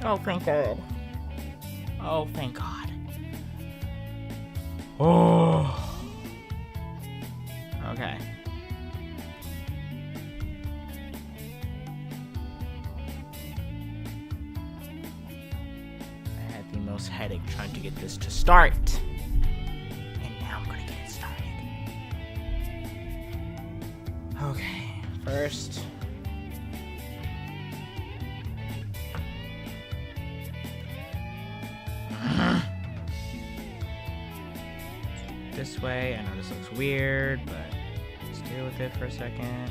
Oh, thank God. Oh, thank God. Oh. Okay. I had the most headache trying to get this to start. And now I'm gonna get it started. Okay, first. This way. I know this looks weird, but let's deal with it for a second.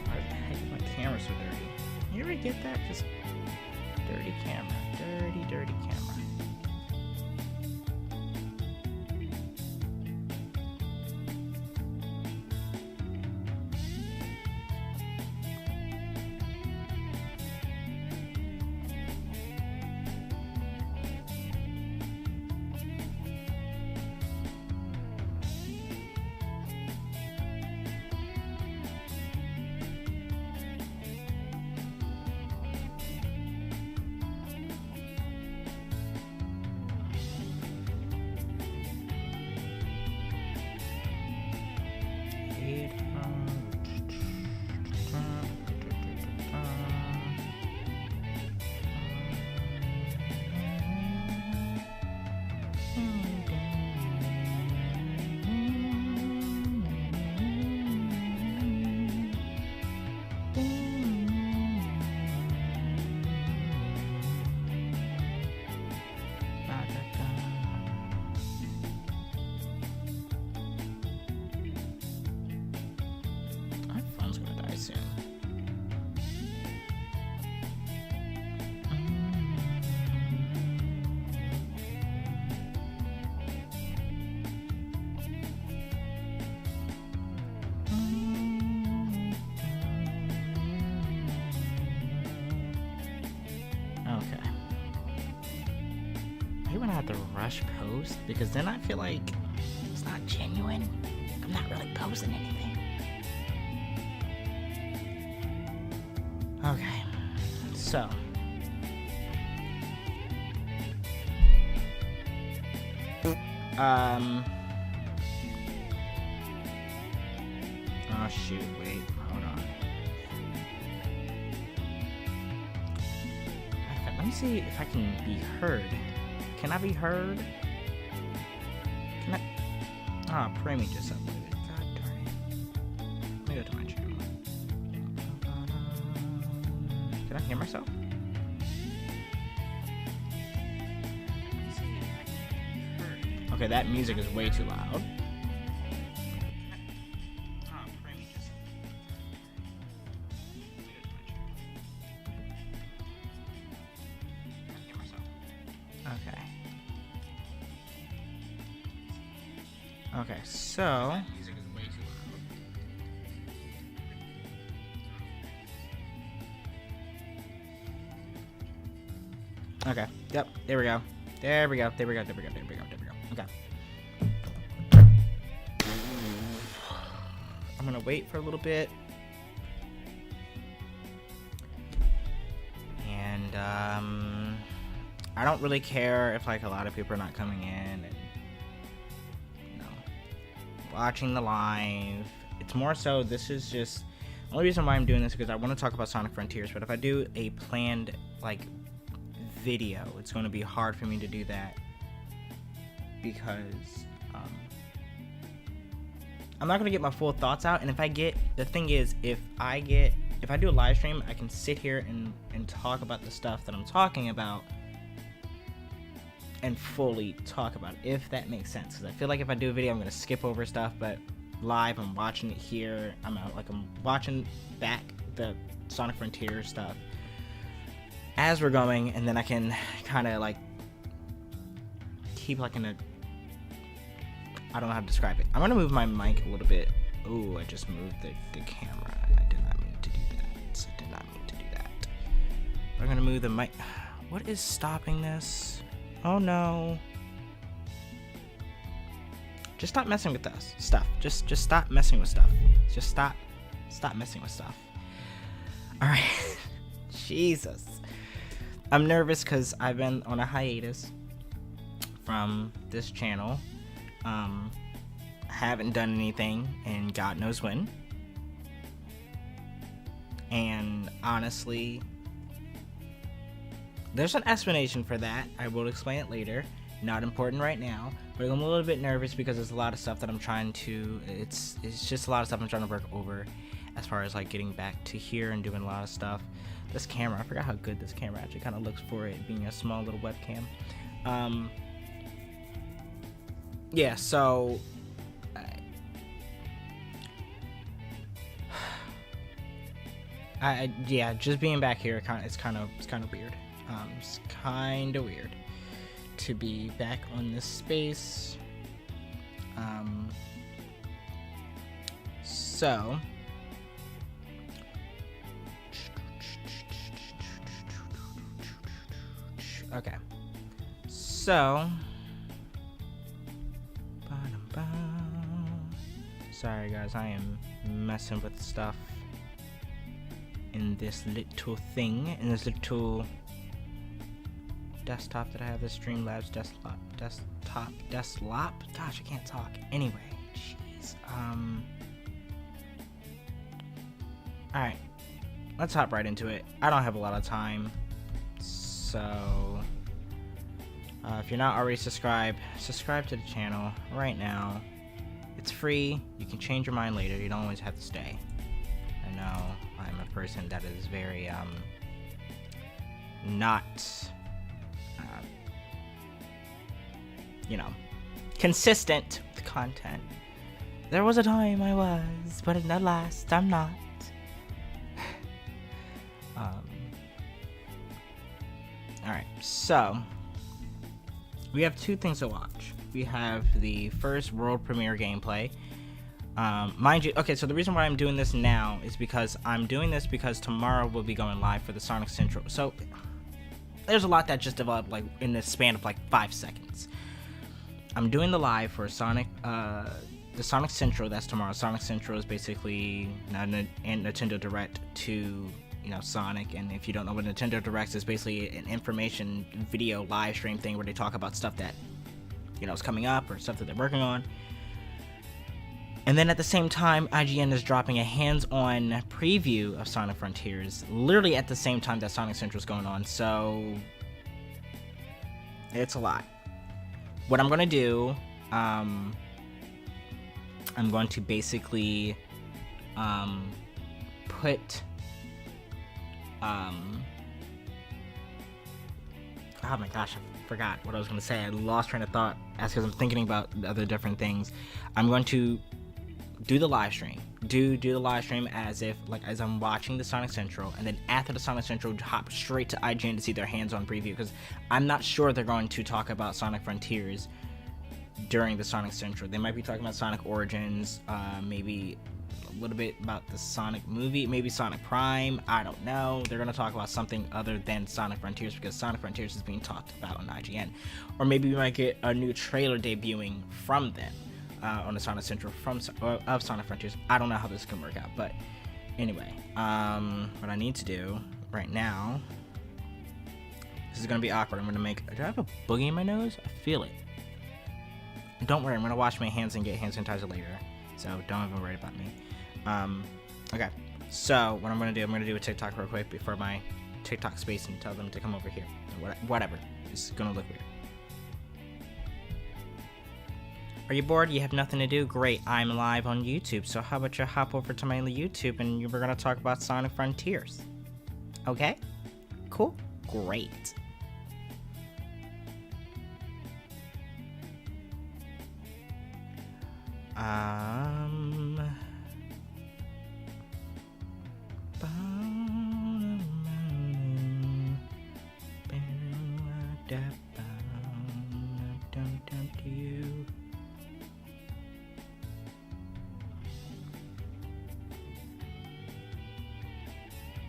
Why the heck is my camera so dirty? You ever get that? Just dirty camera. Dirty, dirty camera. When I have to rush post, because then I feel like it's not genuine. I'm not really posting anything. Okay, so oh shoot, wait, hold on. Let me see if I can be heard. Can I be heard? Can I? Ah, oh, Premi just uploaded. God darn it. Let me go to my channel. Can I hear myself? Okay, that music is way too loud. Okay, so okay, yep, there we go. There we go. Okay. I'm gonna wait for a little bit. And I don't really care if like a lot of people are not coming in and watching the live. It's more so, this is just the only reason why I'm doing this, because I want to talk about Sonic Frontiers, but if I do a planned like video, it's going to be hard for me to do that because I'm not going to get my full thoughts out. And if I get, the thing is, if I do a live stream, I can sit here and talk about the stuff that I'm talking about and fully talk about it, if that makes sense. Because I feel like if I do a video, I'm going to skip over stuff, but live, I'm watching it here. I'm watching back the Sonic Frontier stuff as we're going, and then I can kind of like keep like in a, I don't know how to describe it. I'm going to move my mic a little bit. Ooh, I just moved the camera. I did not mean to do that. I'm going to move the mic. What is stopping this? Oh no. Just stop messing with stuff. Just stop messing with stuff. Just stop messing with stuff. Alright. Jesus. I'm nervous because I've been on a hiatus from this channel. Haven't done anything in God knows when. And honestly, there's an explanation for that. I will explain it later. Not important right now, but I'm a little bit nervous because there's a lot of stuff that I'm trying to, it's just a lot of stuff I'm trying to work over as far as like getting back to here and doing a lot of stuff. This camera, I forgot how good this camera actually kind of looks for it being a small little webcam. Yeah, so yeah, just being back here, it's kind of weird. It's kind of weird to be back on this space. So okay, so sorry guys, I am messing with stuff in this little thing, in this little desktop that I have, this Streamlabs desktop. Gosh, I can't talk. Anyway, jeez. Alright, let's hop right into it. I don't have a lot of time, so if you're not already subscribed, subscribe to the channel right now. It's free. You can change your mind later. You don't always have to stay. I know I'm a person that is very not you know, consistent with content. There was a time I was, but in the last I'm not. Alright, so we have two things to watch. We have the first world premiere gameplay. Mind you, okay, so the reason why I'm doing this now is because I'm doing this because tomorrow we'll be going live for the Sonic Central. So there's a lot that just developed like in the span of like 5 seconds. I'm doing the live for Sonic, the Sonic Central. That's tomorrow. Sonic Central is basically Nintendo Direct to, you know, Sonic. And if you don't know what Nintendo Direct is, basically an information video live stream thing where they talk about stuff that, you know, is coming up or stuff that they're working on. And then at the same time, IGN is dropping a hands-on preview of Sonic Frontiers, literally at the same time that Sonic Central is going on. So it's a lot. What I'm going to do, I'm going to basically put, oh my gosh, I forgot what I was going to say. I lost train of thought as because I'm thinking about other different things. I'm going to do the live stream. Do the live stream as if, like, as I'm watching the Sonic Central, and then after the Sonic Central, hop straight to IGN to see their hands-on preview, because I'm not sure they're going to talk about Sonic Frontiers during the Sonic Central. They might be talking about Sonic Origins, maybe a little bit about the Sonic movie, maybe Sonic Prime, I don't know. They're going to talk about something other than Sonic Frontiers, because Sonic Frontiers is being talked about on IGN. Or maybe we might get a new trailer debuting from them. On the Sonic Central of Sonic Frontiers. I don't know how this can work out, but anyway, what I need to do right now, this is gonna be awkward. I'm gonna make, do I have a boogie in my nose? I feel it. Don't worry, I'm gonna wash my hands and get hand sanitizer later, so don't even worry about me. Okay, so what I'm gonna do a TikTok real quick before my TikTok space and tell them to come over here. Whatever, it's gonna look weird. Are you bored? You have nothing to do? Great, I'm live on YouTube, so how about you hop over to my YouTube and we're gonna talk about Sonic Frontiers. Okay? Cool? Great.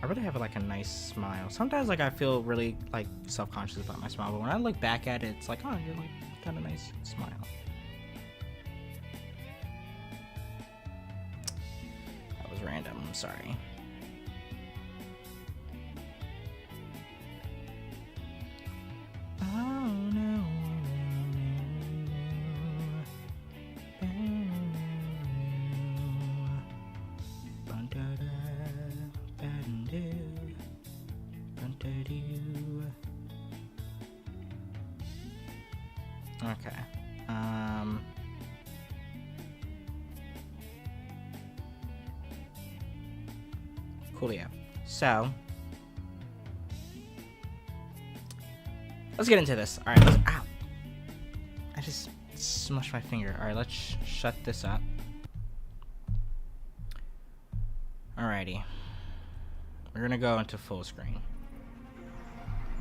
I really have like a nice smile. Sometimes like I feel really like self-conscious about my smile, but when I look back at it, it's like, oh, you're like got a nice smile. That was random, I'm sorry. Okay. Coolio. So, let's get into this. All right, ow. I just smushed my finger. All right, let's shut this up. Alrighty. We're gonna go into full screen.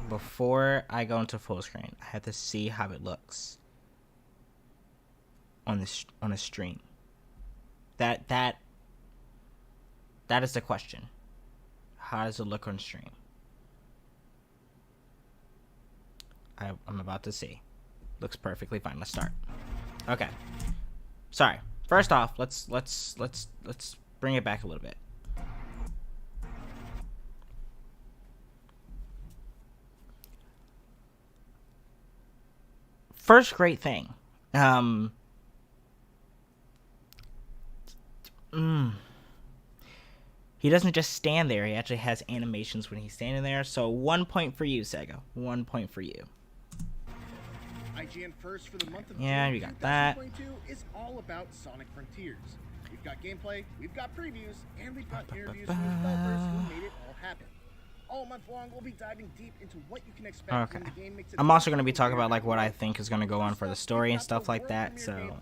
Before I go into full screen, I have to see how it looks on a stream. That is the question. How does it look on stream? I'm about to see. Looks perfectly fine. Let's start. Okay. Sorry. First off, let's bring it back a little bit. First great thing. He doesn't just stand there. He actually has animations when he's standing there. So 1 point for you, Sega. 1 point for you. IGN first for the month of Yeah, June we got that. 2022 is all about Sonic Frontiers. We've got gameplay, we've got previews, and we've got interviews from the developers who made it all happen. All month long, we'll be diving deep into what you can expect when the game makes it. I'm also going to be talking about like what I think is going to go on for the story and stuff like that. So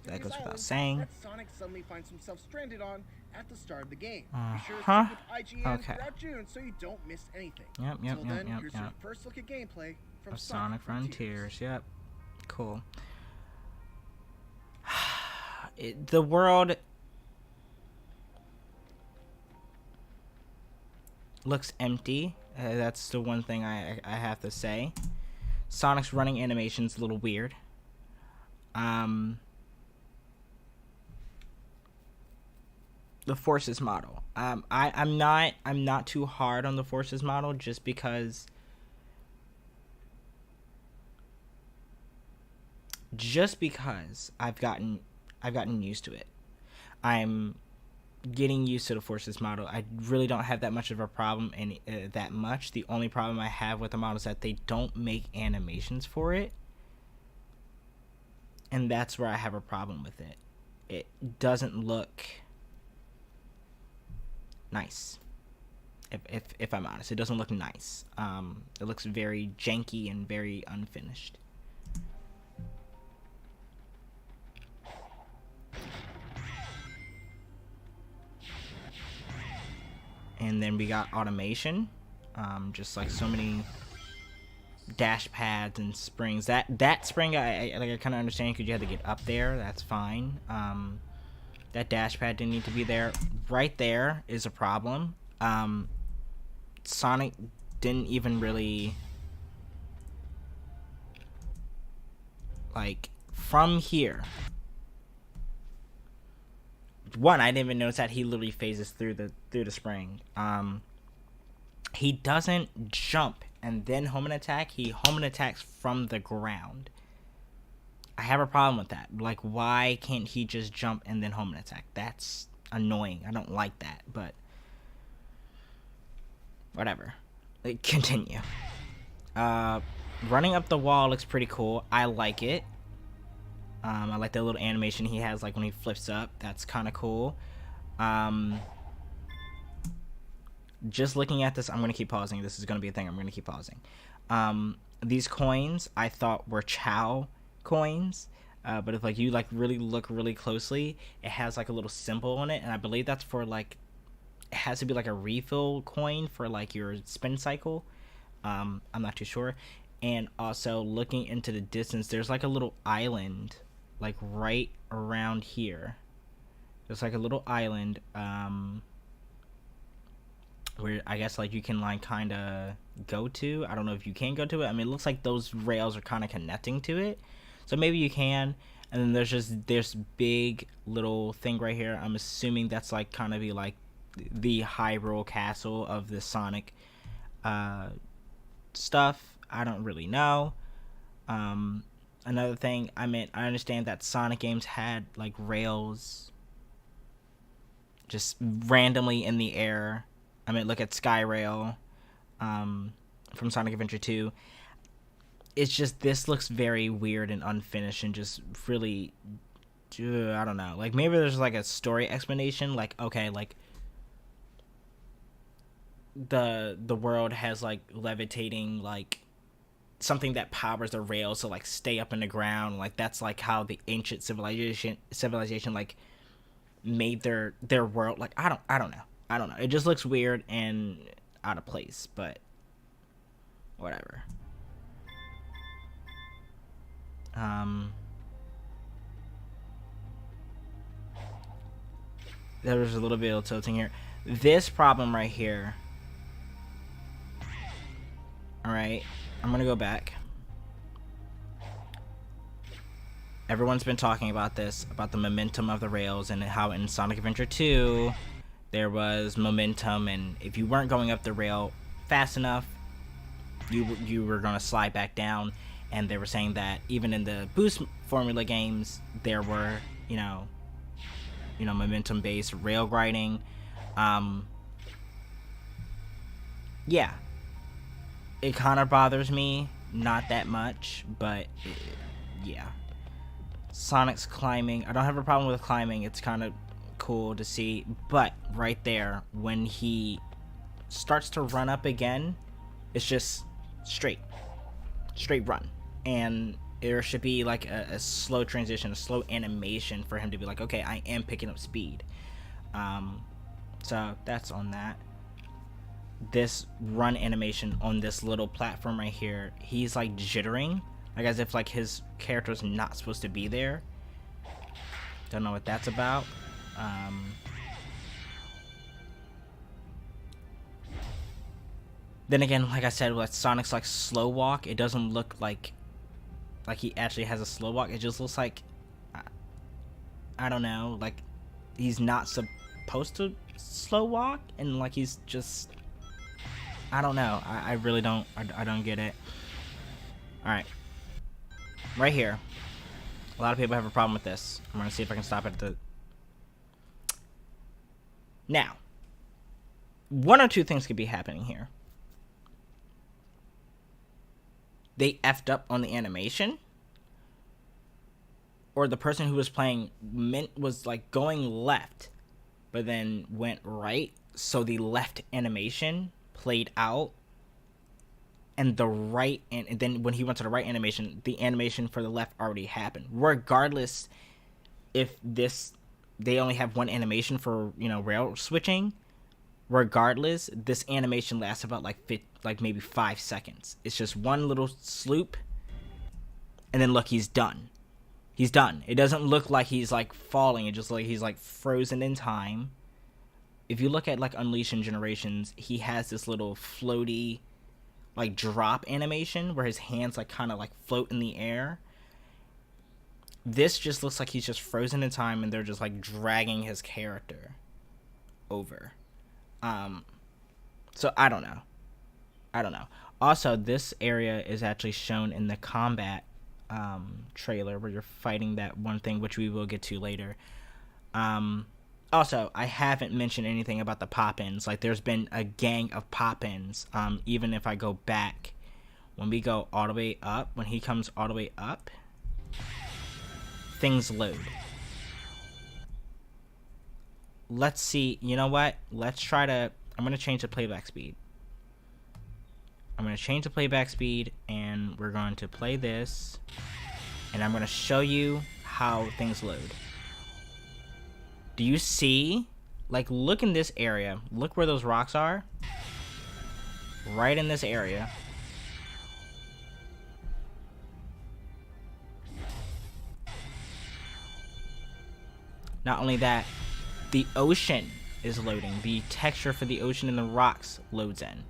that goes without saying. That Sonic suddenly finds himself stranded on at the start of the game. Be sure to stick with IGN throughout June so you don't miss anything. Yep. Here's your first look at gameplay from Sonic Frontiers. Yep. Cool. The world looks empty. That's the one thing I have to say. Sonic's running animation's a little weird. The Forces model. I'm not too hard on the Forces model just because I've gotten used to it. I'm getting used to the Forces model. I really don't have that much of a problem The only problem I have with the model is that they don't make animations for it. And that's where I have a problem with it. It doesn't look nice. If I'm honest, it doesn't look nice. It looks very janky and very unfinished. And then we got automation, just like so many dash pads and springs. That spring I kind of understand because you had to get up there. That's fine. That dash pad didn't need to be there. Right there is a problem. Sonic didn't even really like from here. One, I didn't even notice that he literally phases through the spring. He doesn't jump and then home and attack. He home and attacks from the ground. I have a problem with that. Like, why can't he just jump and then home and attack? That's annoying. I don't like that, but whatever. Continue. Running up the wall looks pretty cool. I like it. I like that little animation he has, like when he flips up. That's kind of cool. Just looking at this, I'm going to keep pausing. This is going to be a thing. I'm going to keep pausing. These coins I thought were Chow coins. But if you really look really closely, it has like a little symbol on it. And I believe that's for it has to be like a refill coin for like your spin cycle. I'm not too sure. And also looking into the distance, there's like a little island like right around here. There's like a little island where I guess you can kind of go to. I don't know if you can go to it. I mean, it looks like those rails are kind of connecting to it, so maybe you can. And then there's just this big little thing right here. I'm assuming that's kind of be the Hyrule Castle of the Sonic stuff. I don't really know. Another thing, I understand that Sonic games had rails just randomly in the air. Look at Skyrail from Sonic Adventure 2. it's just, this looks very weird and unfinished and just really, I don't know. Like, maybe there's like a story explanation, like, okay, like the world has like levitating, like something that powers the rails to like stay up in the ground. Like, that's like how the ancient civilization like made their world. Like, I don't know. It just looks weird and out of place, but whatever. There was a little bit of tilting here. This problem right here. Alright, I'm gonna go back. Everyone's been talking about this, about the momentum of the rails, and how in Sonic Adventure 2 there was momentum, and if you weren't going up the rail fast enough, you were gonna slide back down. And they were saying that even in the Boost formula games, there were, you know, momentum-based rail grinding. Yeah, it kind of bothers me, not that much, but yeah. Sonic's climbing. I don't have a problem with climbing. It's kind of cool to see, but right there, when he starts to run up again, it's just straight run. And there should be like a slow transition, a slow animation for him to be like, okay, I am picking up speed. So that's on that. This run animation on this little platform right here, he's like jittering, like as if like his character's not supposed to be there. Don't know what that's about. Then again, like I said, with Sonic's like slow walk, it doesn't look like he actually has a slow walk. It just looks like, I don't know, like he's not supposed to slow walk, and like he's just, I don't know. I really don't, I don't get it. Alright. Right here. A lot of people have a problem with this. I'm gonna see if I can stop it at the... Now, one or two things could be happening here. They effed up on the animation, or the person who was playing was like going left, but then went right, so the left animation played out, and the right, and then when he went to the right animation, the animation for the left already happened. Regardless if they only have one animation for, you know, rail switching, regardless, this animation lasts about like maybe 5 seconds. It's just one little sloop, and then look, he's done. He's done. It doesn't look like he's like falling. It just like he's like frozen in time. If you look at like Unleashing Generations, he has this little floaty like drop animation where his hands like kind of like float in the air. This just looks like he's just frozen in time, and they're just like dragging his character over. So I don't know. Also, this area is actually shown in the combat trailer where you're fighting that one thing, which we will get to later. Also, I haven't mentioned anything about the pop-ins. Like, there's been a gang of pop-ins. Even if I go back, when we go all the way up, when he comes all the way up, things load. Let's see. You know what? Let's try to... I'm going to change the playback speed. I'm going to change the playback speed, and we're going to play this, and I'm going to show you how things load. Do you see? Like, look in this area. Look where those rocks are. Right in this area. Not only that, the ocean is loading. The texture for the ocean and the rocks loads in.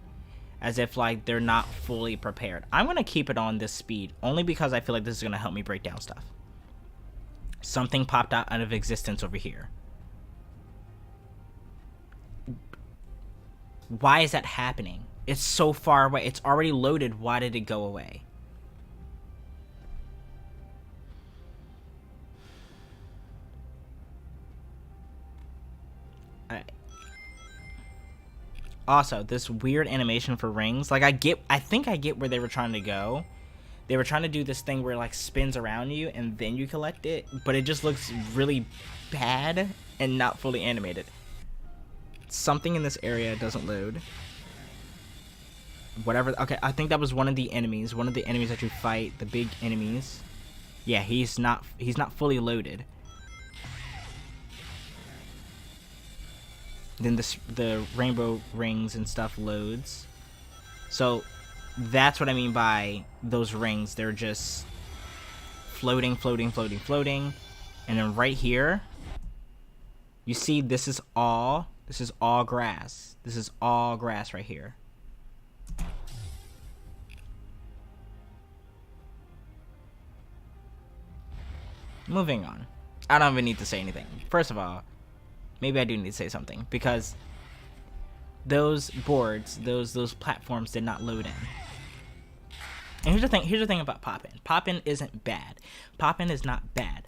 As if, like, they're not fully prepared. I'm going to keep it on this speed, only because I feel like this is going to help me break down stuff. Something popped out of existence over here. Why is that happening? It's so far away. It's already loaded. Why did it go away? Also, this weird animation for rings. Like, I think I get where they were trying to go. They were trying to do this thing where it like spins around you and then you collect it, but it just looks really bad and not fully animated. Something in this area doesn't load. Whatever. Okay, I think that was one of the enemies. One of the enemies that you fight, the big enemies. Yeah, he's not fully loaded. Then the rainbow rings and stuff loads. So that's what I mean by those rings. They're just floating, floating, floating, floating. And then right here, you see this is all grass. This is all grass right here. Moving on. I don't even need to say anything. First of all, maybe I do need to say something, because those boards, those platforms did not load in. And here's the thing about Pop-In. Pop-In isn't bad. Pop-In is not bad.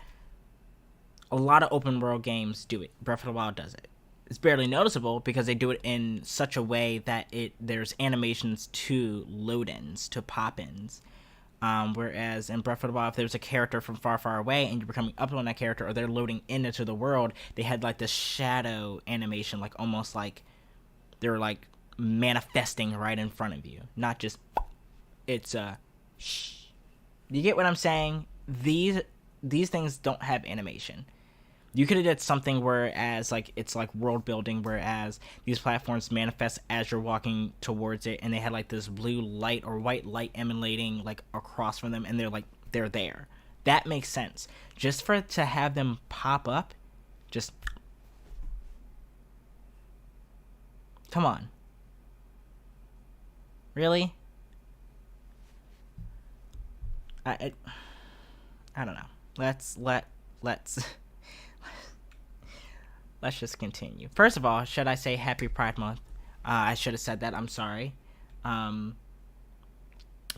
A lot of open world games do it. Breath of the Wild does it. It's barely noticeable because they do it in such a way that there's animations to load-ins, to pop-ins. Whereas in Breath of the Wild, if there's a character from far, far away and you're becoming up on that character, or they're loading into the world, they had like this shadow animation, like almost like they're like manifesting right in front of you. Not just, it's shh. You get what I'm saying? These things don't have animation. You could have did something whereas like it's like world building, whereas these platforms manifest as you're walking towards it, and they had like this blue light or white light emanating like across from them, and they're there. That makes sense. Just for it to have them pop up, just come on. Really? I don't know. Let's let's just continue. First of all, should I say Happy Pride Month? I should have said that. I'm sorry.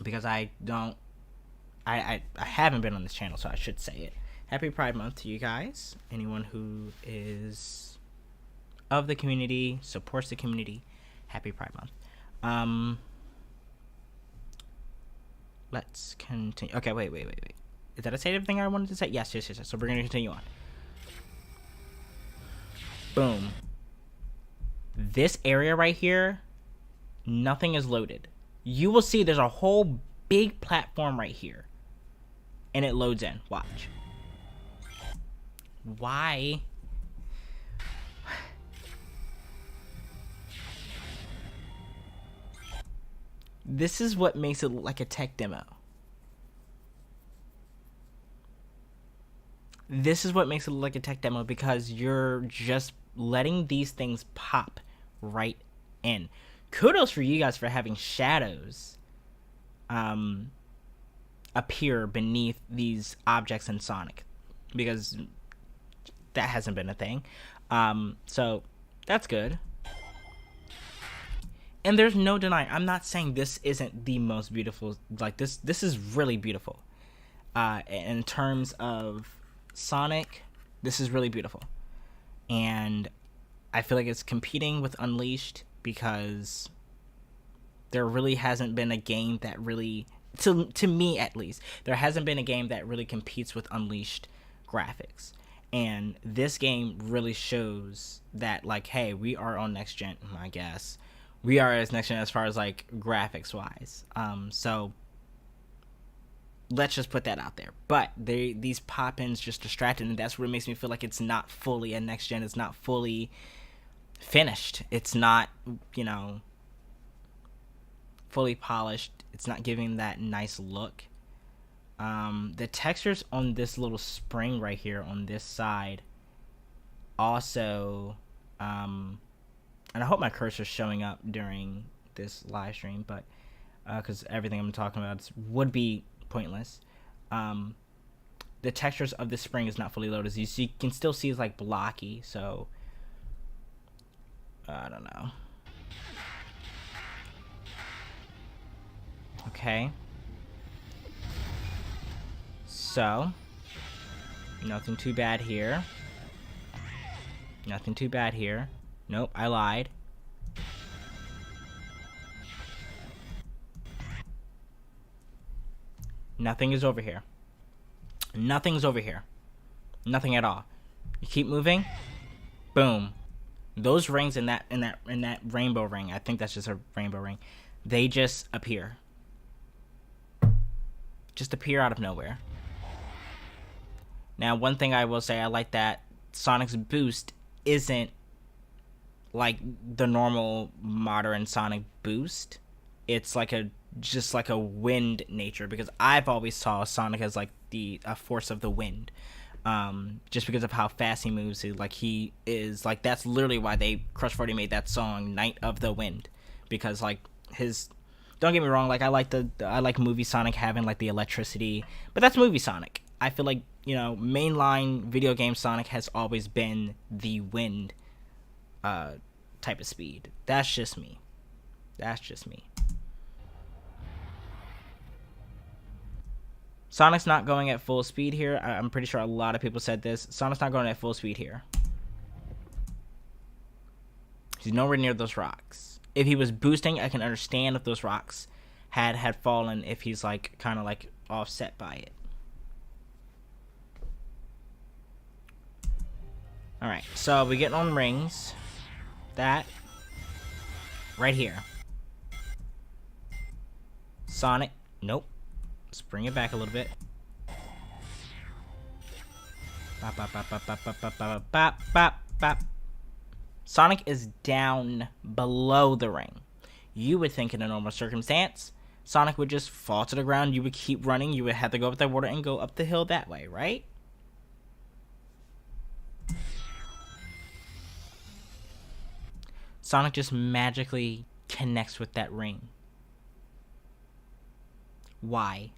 Because I haven't been on this channel, so I should say it. Happy Pride Month to you guys. Anyone who is of the community, supports the community, Happy Pride Month. Let's continue. Okay, wait. Did I say everything I wanted to say? Yes. So we're going to continue on. Boom. This area right here, nothing is loaded. You will see there's a whole big platform right here. And it loads in. Watch. Why? This is what makes it look like a tech demo. This is what makes it look like a tech demo, because you're just letting these things pop right in. Kudos for you guys for having shadows appear beneath these objects in Sonic, because that hasn't been a thing. So that's good. And there's no denying, I'm not saying this isn't the most beautiful. Like this is really beautiful. In terms of Sonic, this is really beautiful. And I feel like it's competing with Unleashed, because there really hasn't been a game that really, to me at least, there hasn't been a game that really competes with Unleashed graphics. And this game really shows that, like, hey, we are on next gen, I guess. We are as next gen as far as like graphics wise. So let's just put that out there. But these pop-ins just distracted, and that's what makes me feel like it's not fully a next gen. It's not fully finished. It's not, fully polished. It's not giving that nice look. The textures on this little spring right here on this side also, and I hope my cursor's showing up during this live stream, but because everything I'm talking about would be pointless. The textures of this spring is not fully loaded. As you can still see it's like blocky, so I don't know. Okay. So, nothing too bad here. Nothing too bad here. Nope, I lied. Nothing is over here. Nothing's over here. Nothing at all. You keep moving. Boom. Those rings in that rainbow ring, I think that's just a rainbow ring, they just appear. Just appear out of nowhere. Now, one thing I will say, I like that Sonic's boost isn't like the normal modern Sonic boost. It's like just like a wind nature, because I've always saw Sonic as like a force of the wind. Just because of how fast he moves, he is like, that's literally why Crush 40 made that song Night of the Wind, because like don't get me wrong, like I like movie Sonic having like the electricity, but that's movie Sonic. I feel like, you know, mainline video game Sonic has always been the wind type of speed. That's just me. Sonic's not going at full speed here. I'm pretty sure a lot of people said this. Sonic's not going at full speed here. He's nowhere near those rocks. If he was boosting, I can understand if those rocks had fallen, if he's like kind of like offset by it. Alright, so we get on rings. That right here. Sonic, nope. Let's bring it back a little bit. Bop, bop, bop, bop, bop, bop, bop, bop, bop, bop. Sonic is down below the ring. You would think in a normal circumstance, Sonic would just fall to the ground. You would keep running. You would have to go up the water and go up the hill that way, right? Sonic just magically connects with that ring. Why?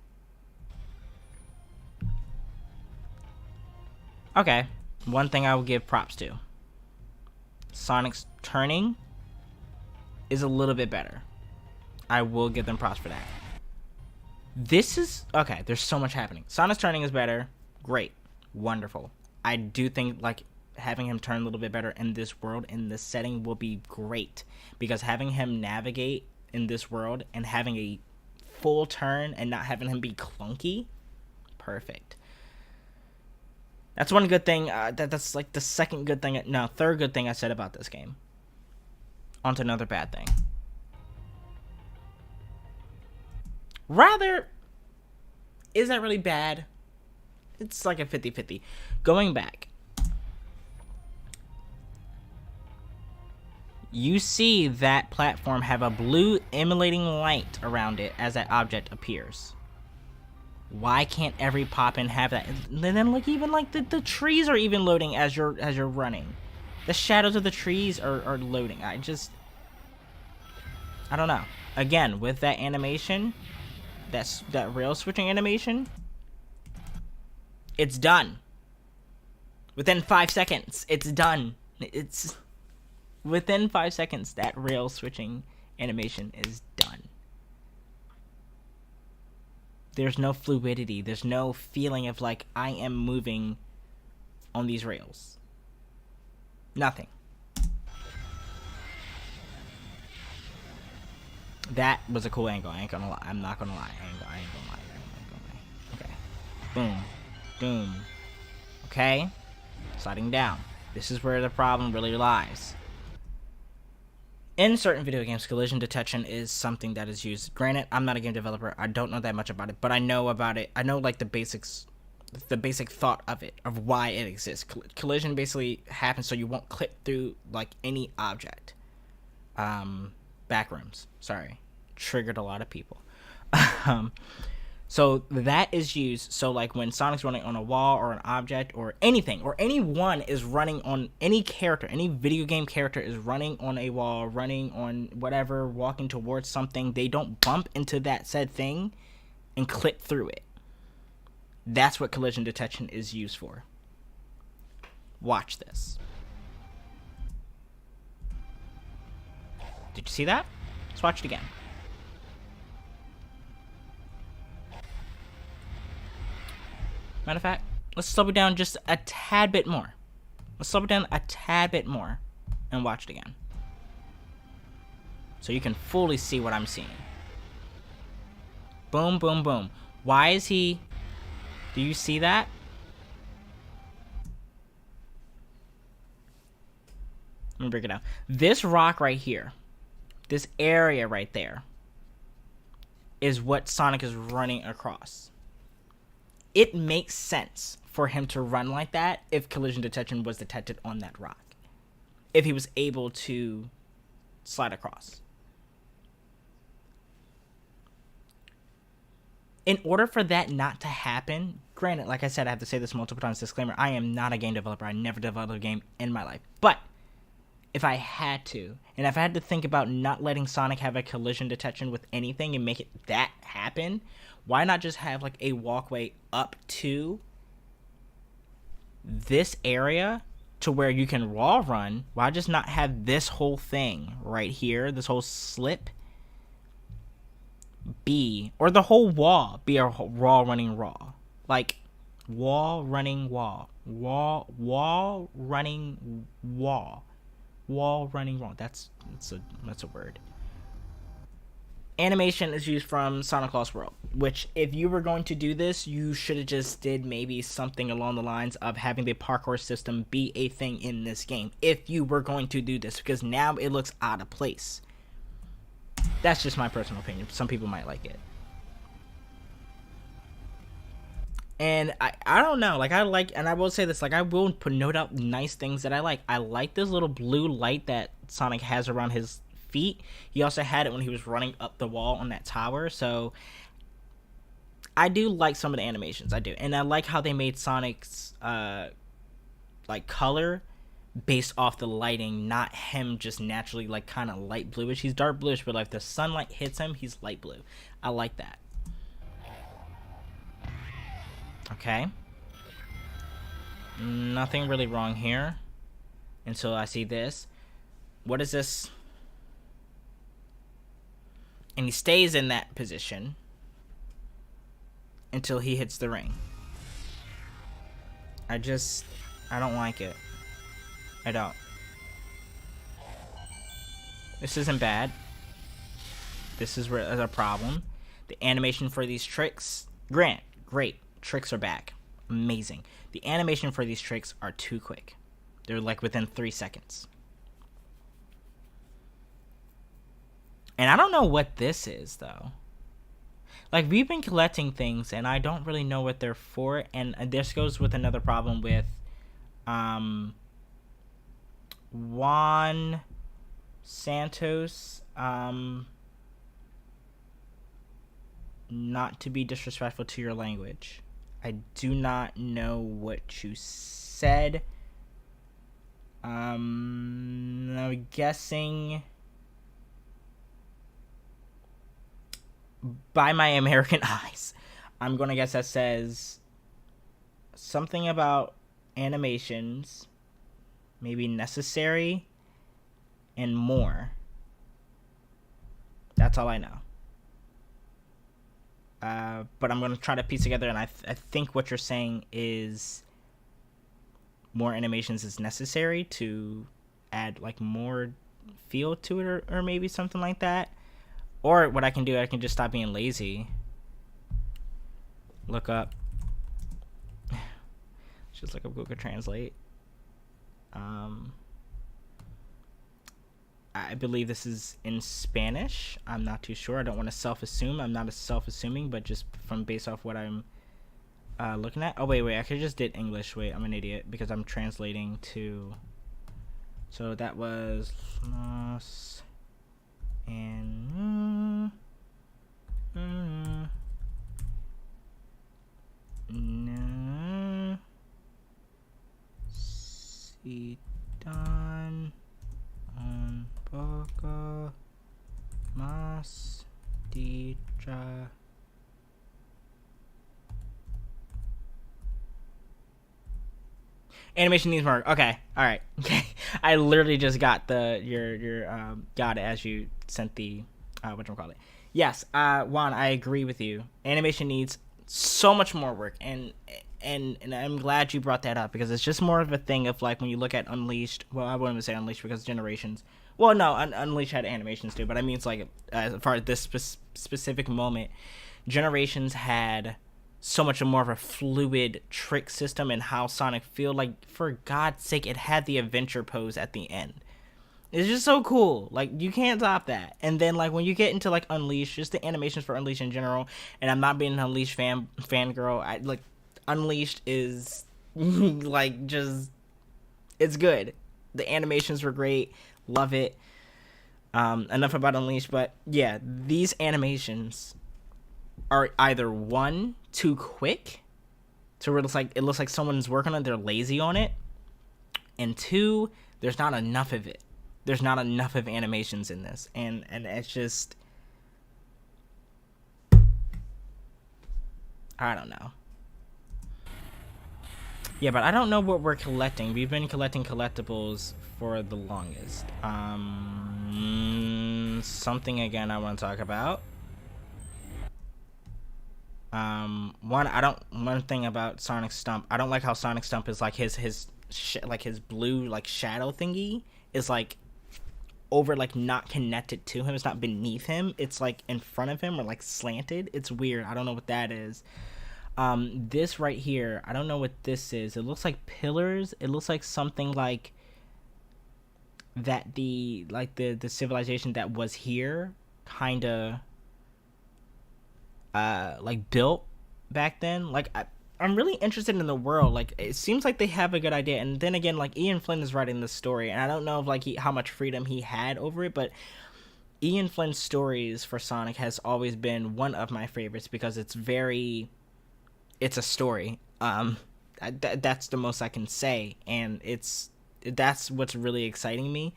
Okay, one thing I will give props to. Sonic's turning is a little bit better. I will give them props for that. This is... okay, there's so much happening. Sonic's turning is better. Great. Wonderful. I do think, like, having him turn a little bit better in this world, in this setting, will be great. Because having him navigate in this world and having a full turn and not having him be clunky, perfect. That's one good thing. That's like the second good thing. No, third good thing I said about this game. On to another bad thing. Rather, is that really bad? It's like a 50-50. Going back. You see that platform have a blue emulating light around it as that object appears. Why can't every pop-in have that? And then like even like the trees are even loading as you're running. The shadows of the trees are loading. I don't know. Again, with that animation, that rail switching animation, it's done. Within 5 seconds, it's done. It's within 5 seconds, that rail switching animation is done. There's no fluidity. There's no feeling of like I am moving on these rails. Nothing. That was a cool angle. I ain't gonna lie. I'm not gonna lie. I ain't gonna lie. Okay. Boom. Boom. Okay. Sliding down. This is where the problem really lies. In certain video games, collision detection is something that is used. Granted, I'm not a game developer. I don't know that much about it, but I know about it. I know like the basics, the basic thought of it, of why it exists. Collision basically happens so you won't clip through like any object. Backrooms. Sorry. Triggered a lot of people. So that is used so like when Sonic's running on a wall or an object or anything, or anyone is running on any character, any video game character is running on a wall, running on whatever, walking towards something, they don't bump into that said thing and clip through it. That's what collision detection is used for. Watch this. Did you see that? Let's watch it again. Matter of fact, let's slow it down just a tad bit more. Let's slow it down a tad bit more and watch it again. So you can fully see what I'm seeing. Boom, boom, boom. Why is he... Do you see that? Let me break it down. This rock right here, this area right there, is what Sonic is running across. It makes sense for him to run like that if collision detection was detected on that rock. If he was able to slide across. In order for that not to happen, granted, like I said, I have to say this multiple times, disclaimer, I am not a game developer. I never developed a game in my life. But if I had to, and if I had to think about not letting Sonic have a collision detection with anything and make it that happen, why not just have like a walkway up to this area to where you can wall run? Why just not have this whole thing right here, this whole slip, be, or the whole wall be a wall running raw, like wall running wall, wall running wall, wall running wall. That's a word. Animation is used from Sonic Lost World, which if you were going to do this, you should have just did maybe something along the lines of having the parkour system be a thing in this game if you were going to do this, because now it looks out of place. That's just my personal opinion. Some people might like it. And I don't know, like I like, and I will say this, like I will note out nice things that I like. I like this little blue light that Sonic has around his feet. He also had it when he was running up the wall on that tower. So I do like some of the animations. I do. And I like how they made Sonic's like color based off the lighting, not him just naturally like kind of light bluish. He's dark bluish, but like the sunlight hits him, he's light blue. I like that. Okay. Nothing really wrong here until I see this. What is this? And he stays in that position until he hits the ring. I don't like it. I don't. This isn't bad. This is where there's a problem. The animation for these tricks, great. Tricks are back. Amazing. The animation for these tricks are too quick. They're like within 3 seconds. And I don't know what this is, though. Like, we've been collecting things, and I don't really know what they're for. And this goes with another problem with Juan Santos. Not to be disrespectful to your language, I do not know what you said. I'm guessing by my American eyes, I'm gonna guess that says something about animations, maybe necessary, and more. That's all I know. But I'm going to try to piece together, and I think what you're saying is more animations is necessary to add, like, more feel to it, or maybe something like that. Or what I can do, I can just stop being lazy. Look up. Just look up Google Translate. I believe this is in Spanish. I'm not too sure. I don't want to self-assume. I'm not a self-assuming, but just from based off what I'm looking at. Oh, wait. I could just did English. Wait, I'm an idiot because I'm translating to... So that was... Los and... Sitan un poco más dicha. Animation needs more. Okay, all right. Okay, I literally just got your got it as you sent the whatchamacallit. Yes, Juan, I agree with you. Animation needs so much more work, and I'm glad you brought that up, because it's just more of a thing of, like, when you look at Unleashed. Well, I wouldn't even say Unleashed because Generations. Well, no, Unleashed had animations too, but I mean, it's like as far as this specific moment, Generations had so much more of a fluid trick system, and how Sonic feel like, for God's sake, it had the adventure pose at the end. It's just so cool. Like, you can't top that. And then, like, when you get into, like, Unleashed, just the animations for Unleashed in general, and I'm not being an Unleashed fangirl, like, Unleashed is, like, just, it's good. The animations were great. Love it. Enough about Unleashed, but, yeah, these animations are either, one, too quick, to where it looks like someone's working on it, they're lazy on it, and two, there's not enough of it. There's not enough of animations in this, and it's just, I don't know. Yeah, but I don't know what we're collecting. We've been collecting collectibles for the longest. Something again I want to talk about. One thing about Sonic Stump, I don't like how Sonic Stump is like his blue like shadow thingy is like over, like, not connected to him. It's not beneath him. It's like in front of him, or like slanted. It's weird. I don't know what that is. This right here, I don't know what this is. It looks like pillars. It looks like something like that the civilization that was here kind of like built back then. Like, I'm really interested in the world. Like, it seems like they have a good idea. And then again, like, Ian Flynn is writing this story, and I don't know if, like, how much freedom he had over it, but Ian Flynn's stories for Sonic has always been one of my favorites, because it's a story. That's the most I can say, and that's what's really exciting me.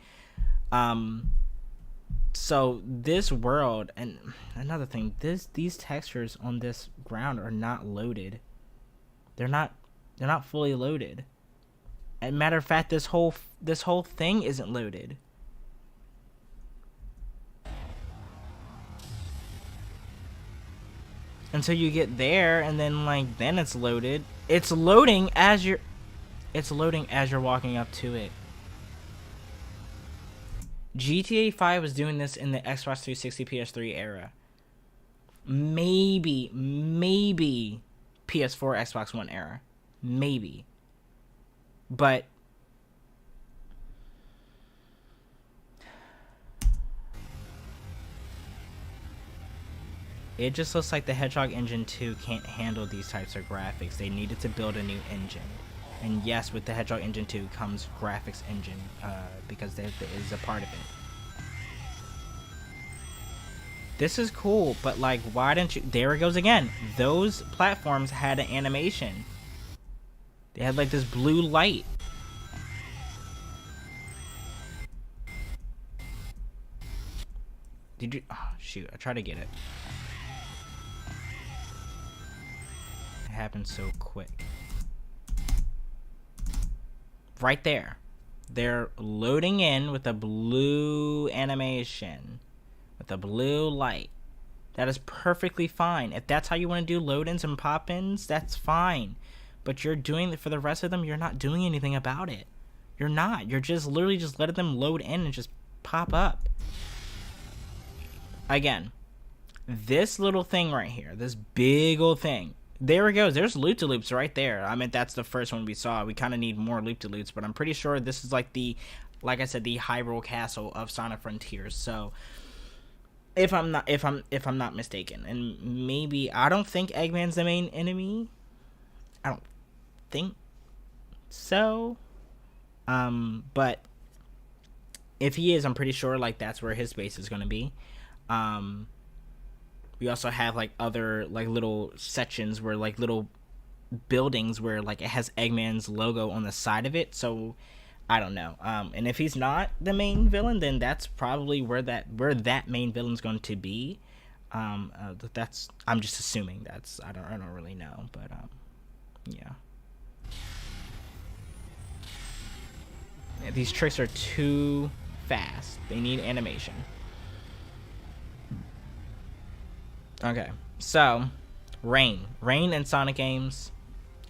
So this world, and another thing, these textures on this ground are not loaded. They're not fully loaded. As a matter of fact, this whole thing isn't loaded. Until you get there, and then then it's loaded. It's loading as you're walking up to it. GTA 5 was doing this in the Xbox 360 PS3 era. Maybe PS4 Xbox One era. Maybe. But it just looks like the Hedgehog Engine 2 can't handle these types of graphics. They needed to build a new engine. And yes, with the Hedgehog Engine 2 comes graphics engine, because that is a part of it. This is cool, but like, why didn't you? There it goes again. Those platforms had an animation. They had like this blue light. Did you? Oh, shoot, I tried to get it. It happened so quick. Right there. They're loading in with a blue animation. With a blue light. That is perfectly fine. If that's how you want to do load-ins and pop-ins, that's fine. But you're doing it for the rest of them, you're not doing anything about it. You're not. You're just literally just letting them load in and just pop up. Again, this little thing right here, this big old thing. There it goes. There's loop-de-loops right there. I mean, that's the first one we saw. We kind of need more loop-de-loops, but I'm pretty sure this is like I said, the Hyrule Castle of Sonic Frontiers. So, if I'm not mistaken, and maybe I don't think Eggman's the main enemy. I don't think so. But if he is, I'm pretty sure like that's where his base is gonna be. We also have like other like little sections where like little buildings where like it has Eggman's logo on the side of it. So I don't know. And if he's not the main villain, then that's probably where that main villain's going to be. That's, I'm just assuming. That's, I don't really know, but yeah. Yeah, these tricks are too fast. They need animation. Okay, so Rain in Sonic games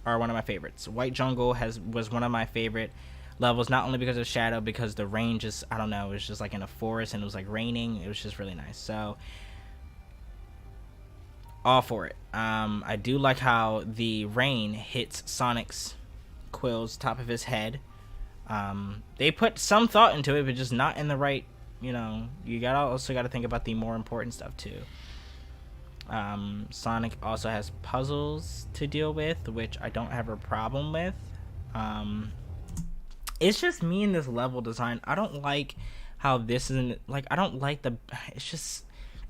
are one of my favorites. White Jungle was one of my favorite levels, not only because of Shadow, because the rain just, I don't know, it was just like in a forest and it was like raining. It was just really nice. So all for it. I do like how the rain hits Sonic's quills, top of his head. They put some thought into it, but just not in the right, you know, you also gotta think about the more important stuff too. Sonic also has puzzles to deal with, which I don't have a problem with. It's just me in this level design. I don't like how this isn't, like, I don't like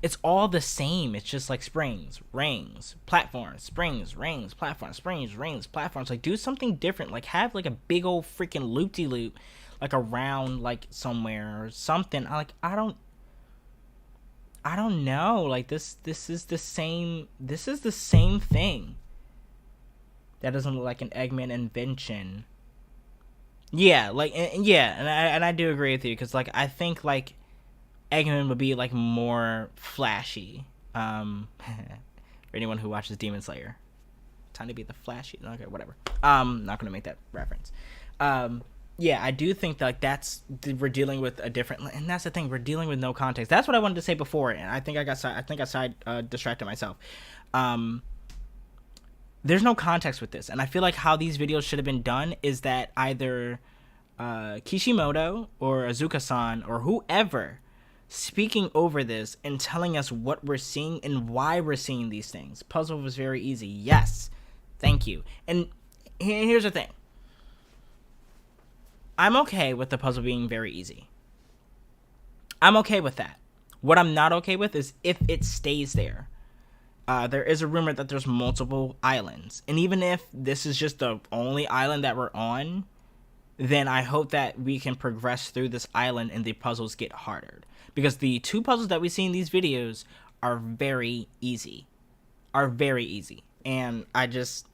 it's all the same. It's just like springs, rings, platforms, springs, rings, platforms, springs, rings, platforms. Like, do something different. Like, have like a big old freaking loop-de-loop, like around like somewhere or something. I don't know. Like, this is the same. This is the same thing. That doesn't look like an Eggman invention. Yeah, like, yeah, and I do agree with you, because like I think like Eggman would be like more flashy. For anyone who watches Demon Slayer, time to be the flashy. Okay, whatever. Not gonna make that reference. Yeah, I do think that, like, we're dealing with a different, and that's the thing, we're dealing with no context. That's what I wanted to say before, and I think I distracted myself. There's no context with this, and I feel like how these videos should have been done is that either Kishimoto or Azuka-san or whoever speaking over this and telling us what we're seeing and why we're seeing these things. Puzzle was very easy. Yes, thank you. And here's the thing. I'm okay with the puzzle being very easy. I'm okay with that. What I'm not okay with is if it stays there. There is a rumor that there's multiple islands. And even if this is just the only island that we're on, then I hope that we can progress through this island and the puzzles get harder. Because the two puzzles that we see in these videos are very easy. And I just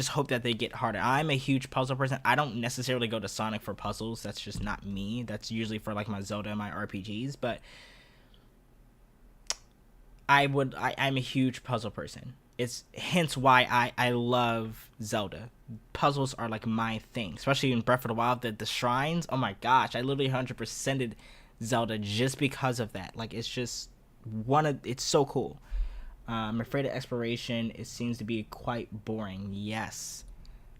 hope that they get harder. I'm a huge puzzle person. I don't necessarily go to Sonic for puzzles. That's just not me. That's usually for like my Zelda and my RPGs. But I'm a huge puzzle person. It's hence why I love Zelda. Puzzles are like my thing, especially in Breath of the Wild. The shrines, oh my gosh, I literally 100%ed Zelda just because of that. Like, it's just it's so cool. I'm afraid of exploration. It seems to be quite boring. Yes,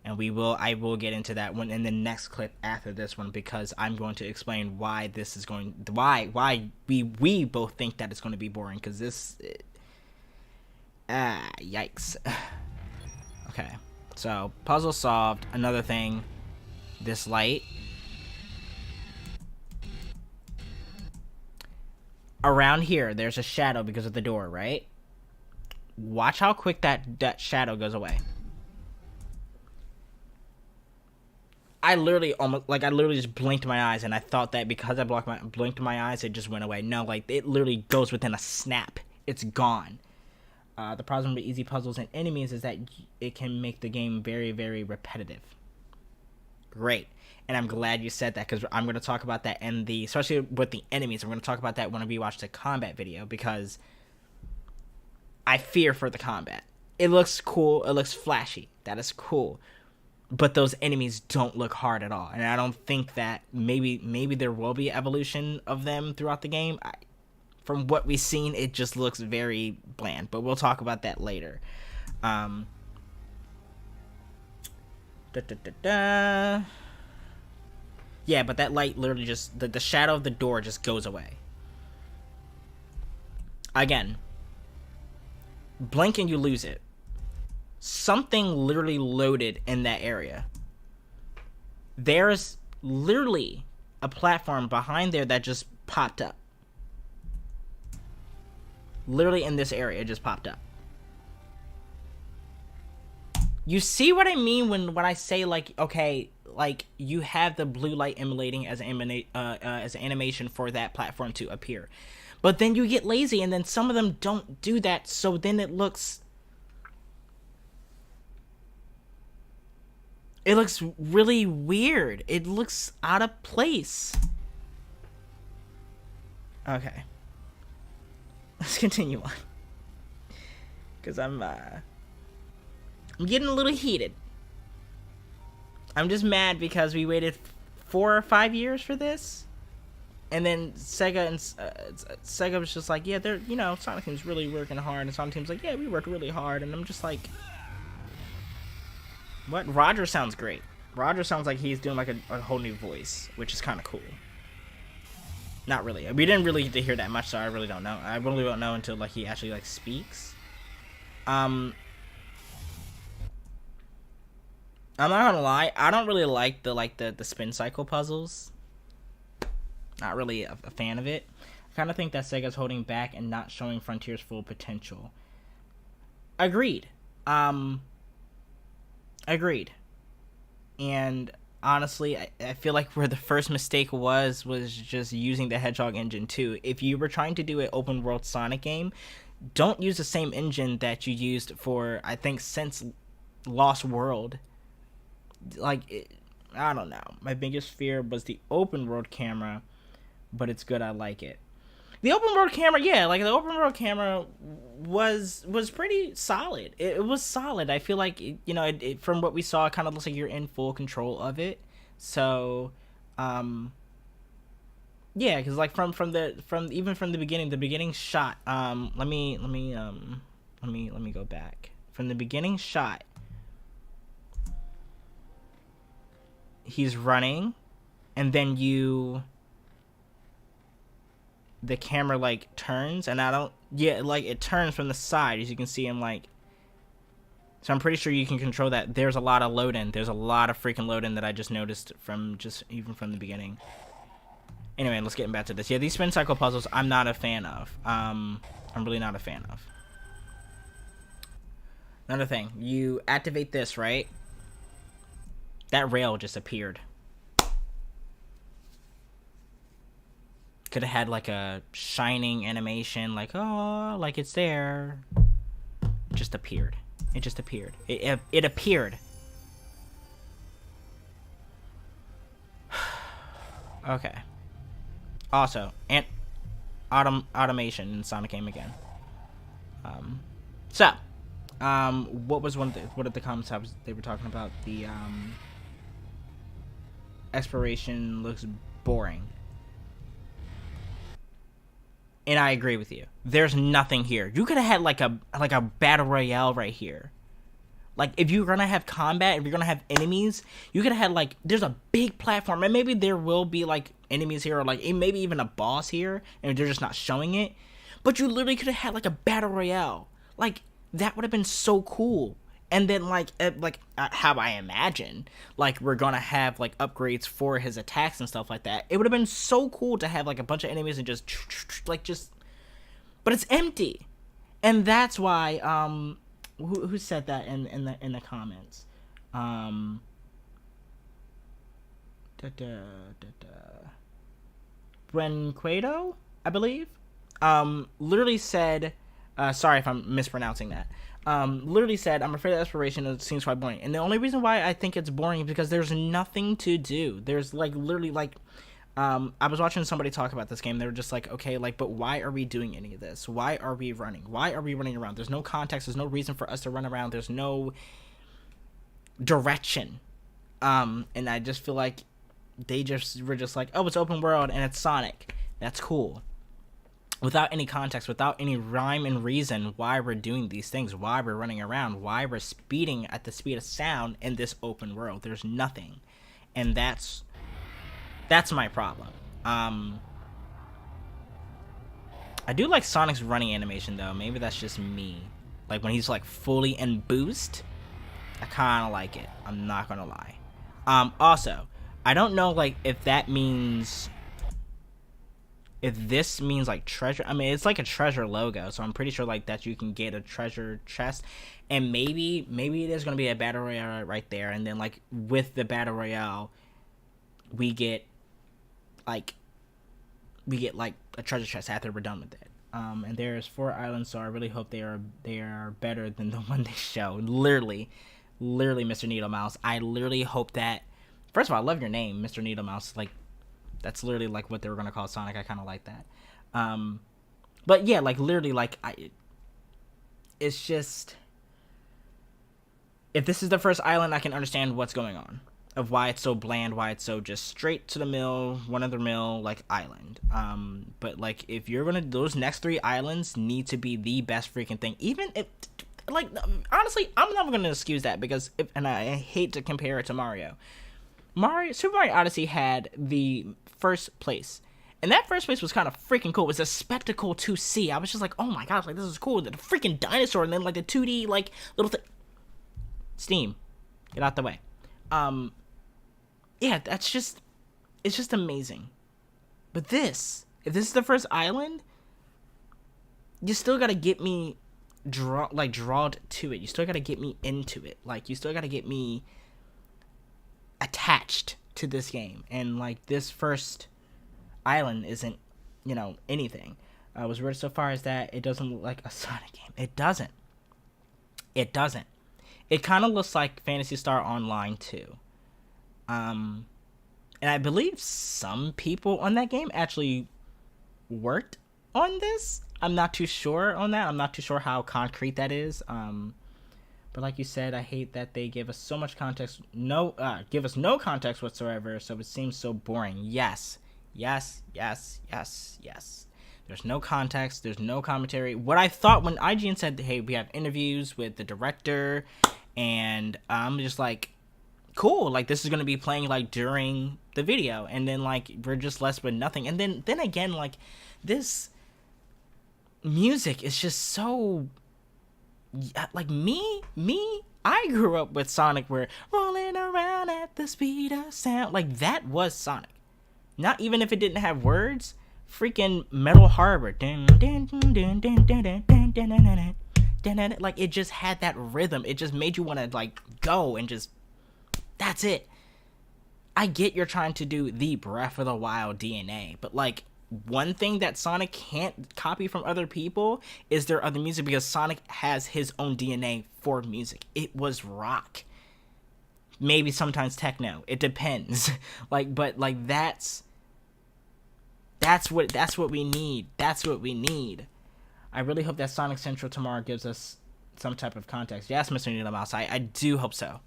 and I will get into that one in the next clip after this one, because I'm going to explain why we both think that it's going to be boring, because yikes. Okay, so puzzle solved. Another thing, this light around here, there's a shadow because of the door, right? Watch how quick that shadow goes away. I literally just blinked my eyes, and I thought that because I blinked my eyes, it just went away. No, like, it literally goes within a snap. It's gone. The problem with easy puzzles and enemies is that it can make the game very, very repetitive. Great. And I'm glad you said that, because I'm going to talk about that especially with the enemies. I'm going to talk about that when we watch the combat video, because I fear for the combat. It looks cool. It looks flashy. That is cool. But those enemies don't look hard at all. And I don't think that maybe there will be evolution of them throughout the game. From what we've seen, it just looks very bland. But we'll talk about that later. Yeah, but that light literally just... The shadow of the door just goes away. Again. Blink and you lose it. Something literally loaded in that area. There's literally a platform behind there that just popped up. Literally in this area, it just popped up. You see what I mean when I say, like, okay, like, you have the blue light emulating as animation for that platform to appear. But then you get lazy, and then some of them don't do that, so then it looks really weird. It looks out of place. Okay. Let's continue on. Because I'm getting a little heated. I'm just mad because we waited 4 or 5 years for this. And then Sega was just like, yeah, they're, you know, Sonic Team's really working hard, and Sonic Team's like, yeah, we worked really hard, and I'm just like, what? Roger sounds great. Roger sounds like he's doing like a whole new voice, which is kind of cool. Not really. We didn't really get to hear that much, so I really don't know. I really don't know until like he actually like speaks. I'm not gonna lie, I don't really like the spin cycle puzzles. Not really a fan of it. I kind of think that Sega's holding back and not showing Frontier's full potential. Agreed. Agreed. And honestly, I feel like where the first mistake was just using the Hedgehog engine too. If you were trying to do an open world Sonic game, don't use the same engine that you used for, I think, since Lost World. Like, I don't know. My biggest fear was the open world camera, but it's good. I like it. The open world camera, yeah, like the open world camera was pretty solid. It was solid. I feel like, you know, it from what we saw, it kind of looks like you're in full control of it. So, yeah, because like from the beginning shot. Let me go back from the beginning shot. He's running, and then the camera like turns, and like it turns from the side, as you can see him like. So I'm pretty sure you can control that. There's a lot of load in. There's a lot of freaking load in that I just noticed even from the beginning. Anyway, let's get back to this. Yeah, these spin cycle puzzles I'm not a fan of. I'm really not a fan of. Another thing, you activate this, right? That rail just appeared. Could have had like a shining animation, like, oh, like it's there. Just appeared. It just appeared. It appeared. Okay. Also, and automation in Sonic game again. What was what are the comments they were talking about? The exploration looks boring. And I agree with you. There's nothing here. You could have had like a battle royale right here. Like, if you're gonna have combat, if you're gonna have enemies, you could have had like, there's a big platform, and maybe there will be like enemies here, or like maybe even a boss here, and they're just not showing it. But you literally could have had like a battle royale. Like, that would have been so cool. And then how I imagine, like, we're gonna have like upgrades for his attacks and stuff like that. It would have been so cool to have like a bunch of enemies and just but it's empty. And that's why who said that in the comments? Brenquado, I believe, literally said, sorry if I'm mispronouncing that. Literally said, I'm afraid that exploration seems quite boring. And the only reason why I think it's boring is because there's nothing to do. There's like literally like, I was watching somebody talk about this game. They were just like, okay, like, but why are we doing any of this? Why are we running? Why are we running around? There's no context. There's no reason for us to run around. There's no direction. And I just feel like they were just like, oh, it's open world and it's Sonic. That's cool. Without any context, without any rhyme and reason why we're doing these things, why we're running around, why we're speeding at the speed of sound in this open world. There's nothing. And that's my problem. I do like Sonic's running animation, though. Maybe that's just me. Like, when he's, like, fully in boost, I kind of like it. I'm not going to lie. Also, I don't know, like, if that means... If this means, like, treasure... I mean, it's like a treasure logo, so I'm pretty sure, like, that you can get a treasure chest. And maybe it is going to be a battle royale right there. And then, like, with the battle royale, we get, like, a treasure chest after we're done with it. And there's 4 islands, so I really hope they are better than the one they show. Literally, Mr. Needle Mouse. I literally hope that... First of all, I love your name, Mr. Needle Mouse. Like, that's literally, like, what they were going to call Sonic. I kind of like that. But, yeah, like, literally, like, it's just... If this is the first island, I can understand what's going on. of why it's so bland, why it's so just straight to the mill, one of the mill like island. But like if you're gonna, those next 3 islands need to be the best freaking thing. Even if, like, honestly, I'm never gonna excuse that because and I hate to compare it to Mario. Super Mario Odyssey had the first place. And that first place was kind of freaking cool. It was a spectacle to see. I was just like, oh my gosh, like this is cool. The freaking dinosaur and then like the 2D like little thing. Steam, get out the way. Yeah, it's just amazing. But if this is the first island, you still gotta get me drawed to it. You still gotta get me into it. Like you still gotta get me attached to this game. And like this first island isn't, anything. I was read so far as that it doesn't look like a Sonic game. It doesn't. It kind of looks like Phantasy Star Online too. And I believe some people on that game actually worked on this. I'm not too sure on that. I'm not too sure how concrete that is. But like you said, I hate that they give us so much context. Give us no context whatsoever, so it seems so boring. Yes. There's no context. There's no commentary. What I thought when IGN said, hey, we have interviews with the director, and I'm just like, cool, like this is gonna be playing like during the video, and then like we're just left with nothing. And then again, like this music is just so like me I grew up with Sonic where rolling around at the speed of sound, like that was Sonic. Not even if it didn't have words. Freaking Metal Harbor, like it just had that rhythm. It just made you want to like go and just, that's it. I get you're trying to do the Breath of the Wild DNA, but like one thing that Sonic can't copy from other people is their other music, because Sonic has his own DNA for music. It was rock, maybe sometimes techno, it depends. But that's what we need. That's what we need. I really hope that Sonic Central tomorrow gives us some type of context. Yes, Mr. Needle Mouse, I do hope so.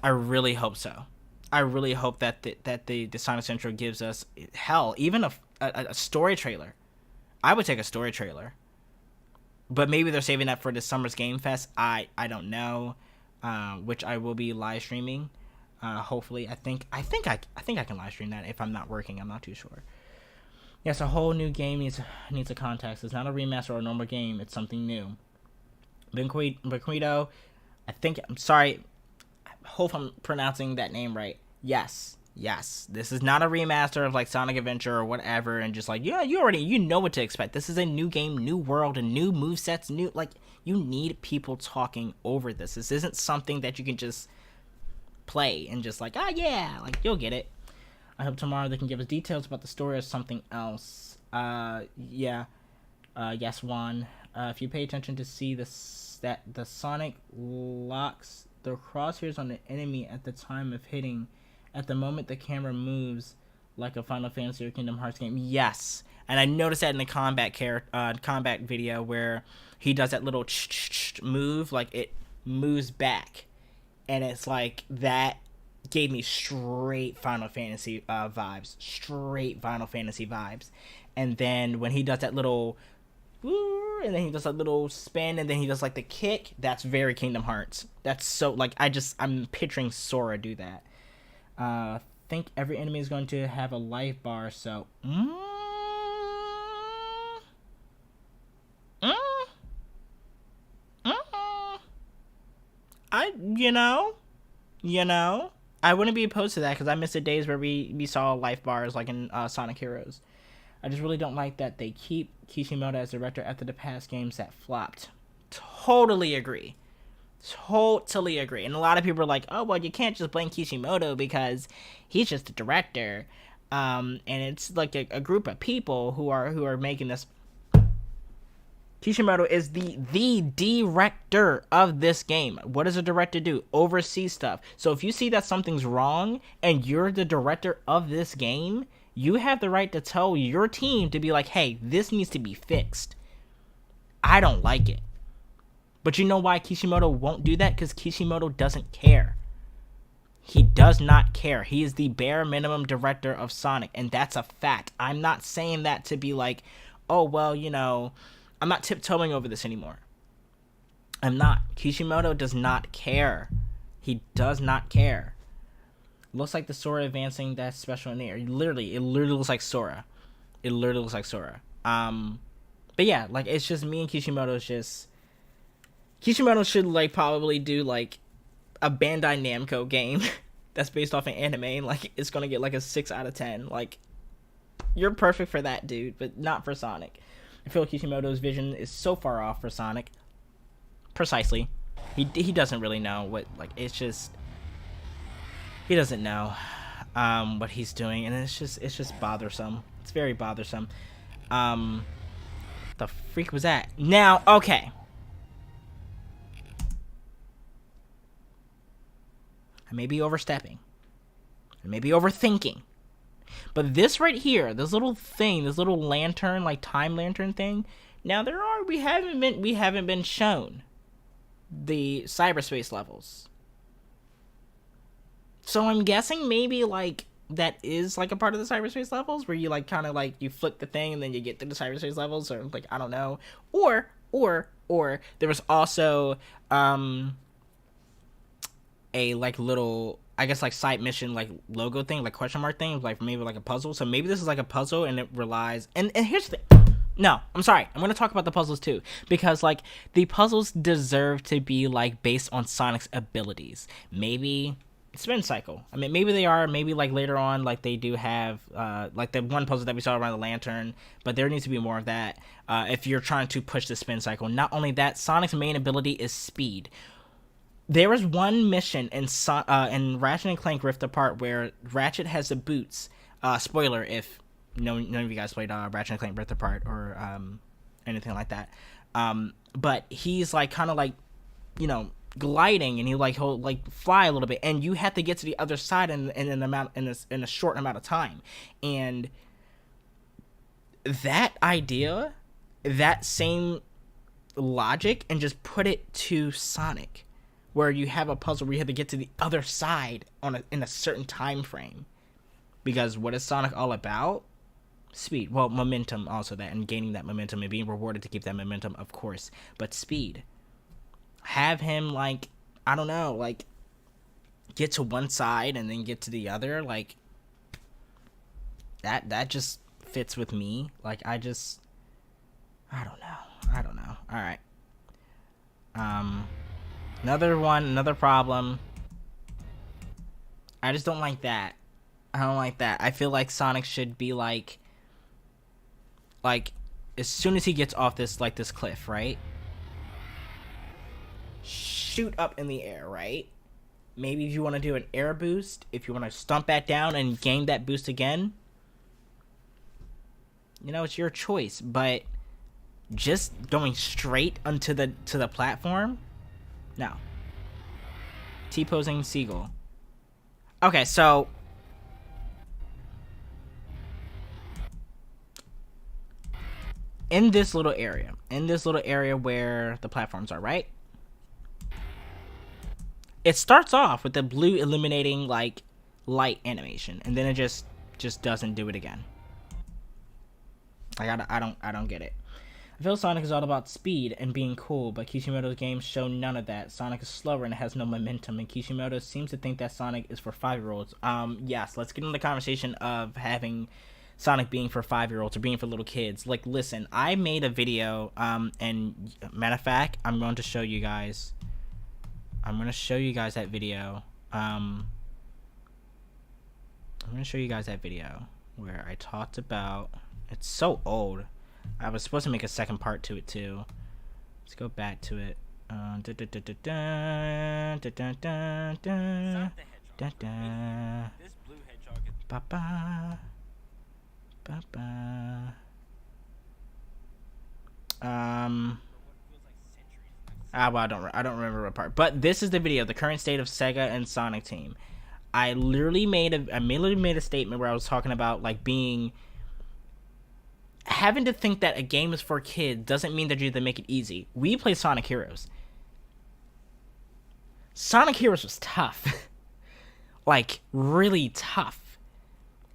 I really hope so. I really hope that the Sonic Central gives us, hell, even a story trailer. I would take a story trailer. But maybe they're saving that for this summer's Game Fest. I don't know. Which I will be live streaming. Hopefully, I think I can live stream that if I'm not working. I'm not too sure. Yes, a whole new game needs a context. It's not a remaster or a normal game. It's something new. Bequedo, I'm sorry. I hope I'm pronouncing that name right. Yes. This is not a remaster of like Sonic Adventure or whatever, and just like, yeah, you know what to expect. This is a new game, new world, and new movesets, you need people talking over this. This isn't something that you can just play and just like, you'll get it. I hope tomorrow they can give us details about the story or something else. Yes, Juan. If you pay attention to see that the Sonic locks the crosshairs on the enemy at the time of hitting, at the moment the camera moves like a Final Fantasy or Kingdom Hearts game. Yes, and I noticed that in the combat video where he does that little move, like it moves back, and it's like that. Gave me straight Final Fantasy vibes. And then when he does that little, and then he does that little spin, and then he does like the kick, that's very Kingdom Hearts. That's so, like, I'm picturing Sora do that. I think every enemy is going to have a life bar, so I wouldn't be opposed to that, because I miss the days where we saw life bars like in Sonic Heroes. I just really don't like that they keep Kishimoto as director after the past games that flopped. Totally agree. And a lot of people are like, oh, well, you can't just blame Kishimoto because he's just a director. And it's like a group of people who are making this. Kishimoto is the director of this game. What does a director do? Oversee stuff. So if you see that something's wrong and you're the director of this game, you have the right to tell your team to be like, hey, this needs to be fixed. I don't like it. But you know why Kishimoto won't do that? Because Kishimoto doesn't care. He does not care. He is the bare minimum director of Sonic, and that's a fact. I'm not saying that to be like, oh, well, you know, I'm not tiptoeing over this anymore. I'm not. Kishimoto does not care. He does not care. Looks like the Sora advancing that special in the air. It literally looks like Sora. It literally looks like Sora. But yeah, like, it's just me and Kishimoto's just... Kishimoto should, like, probably do, like, a Bandai Namco game that's based off an anime. Like, it's gonna get, like, a 6 out of 10. Like, you're perfect for that, dude, but not for Sonic. I feel like Kishimoto's vision is so far off for Sonic. Precisely. He doesn't really know what, like, it's just... He doesn't know what he's doing, and it's just bothersome. It's very bothersome. The freak was that? Now, okay. I may be overstepping. I may be overthinking. But this right here, this little thing, this little lantern, like time lantern thing. Now we haven't been shown the cyberspace levels. So I'm guessing maybe like that is like a part of the cyberspace levels where you like kind of like you flick the thing and then you get to the cyberspace levels, or like I don't know. Or there was also a like little, I guess, like side mission like logo thing, like question mark thing, like maybe like a puzzle. So maybe this is like a puzzle and it relies, and here's the thing. No, I'm sorry. I'm going to talk about the puzzles too, because like the puzzles deserve to be like based on Sonic's abilities. Maybe spin cycle. I mean, maybe they are. Maybe like later on, like they do have like the one puzzle that we saw around the lantern. But there needs to be more of that if you're trying to push the spin cycle. Not only that, Sonic's main ability is speed. There was one mission in Ratchet and Clank Rift Apart where Ratchet has the boots. Spoiler if none of you guys played Ratchet and Clank Rift Apart or anything like that. But he's like kind of like, you know, gliding, and he'll like fly a little bit, and you have to get to the other side in a short amount of time. And that idea, that same logic, and just put it to Sonic, where you have a puzzle where you have to get to the other side in a certain time frame. Because what is Sonic all about? Speed. Well, momentum also, that, and gaining that momentum and being rewarded to keep that momentum, of course. But speed. Have him, like, I don't know, like, get to one side and then get to the other. Like, that just fits with me. Like, I don't know. All right. Another problem. I just don't like that. I don't like that. I feel like Sonic should be like as soon as he gets off this cliff, right? Shoot up in the air, right? Maybe if you want to do an air boost, if you want to stomp back down and gain that boost again, you know, it's your choice. But just going straight onto the platform, no. T-posing seagull. Okay, so in this little area where the platforms are, right? It starts off with the blue illuminating like light animation, and then it just doesn't do it again. Like I don't get it. I feel Sonic is all about speed and being cool, but Kishimoto's games show none of that. Sonic is slower and has no momentum, and Kishimoto seems to think that Sonic is for 5-year-olds. Yes, let's get into the conversation of having Sonic being for 5-year-olds or being for little kids. Like, listen, I made a video, and matter of fact, I'm going to show you guys that video. I'm going to show you guys that video where I talked about, it's so old. I was supposed to make a second part to it too. Let's go back to it. This blue hedgehog is ba-ba. Ba-ba. Well, I don't remember what part. But this is the video, the current state of Sega and Sonic Team. I literally made a statement where I was talking about like having to think that a game is for kids doesn't mean that you have to make it easy. We play Sonic Heroes. Sonic Heroes was tough. like really tough.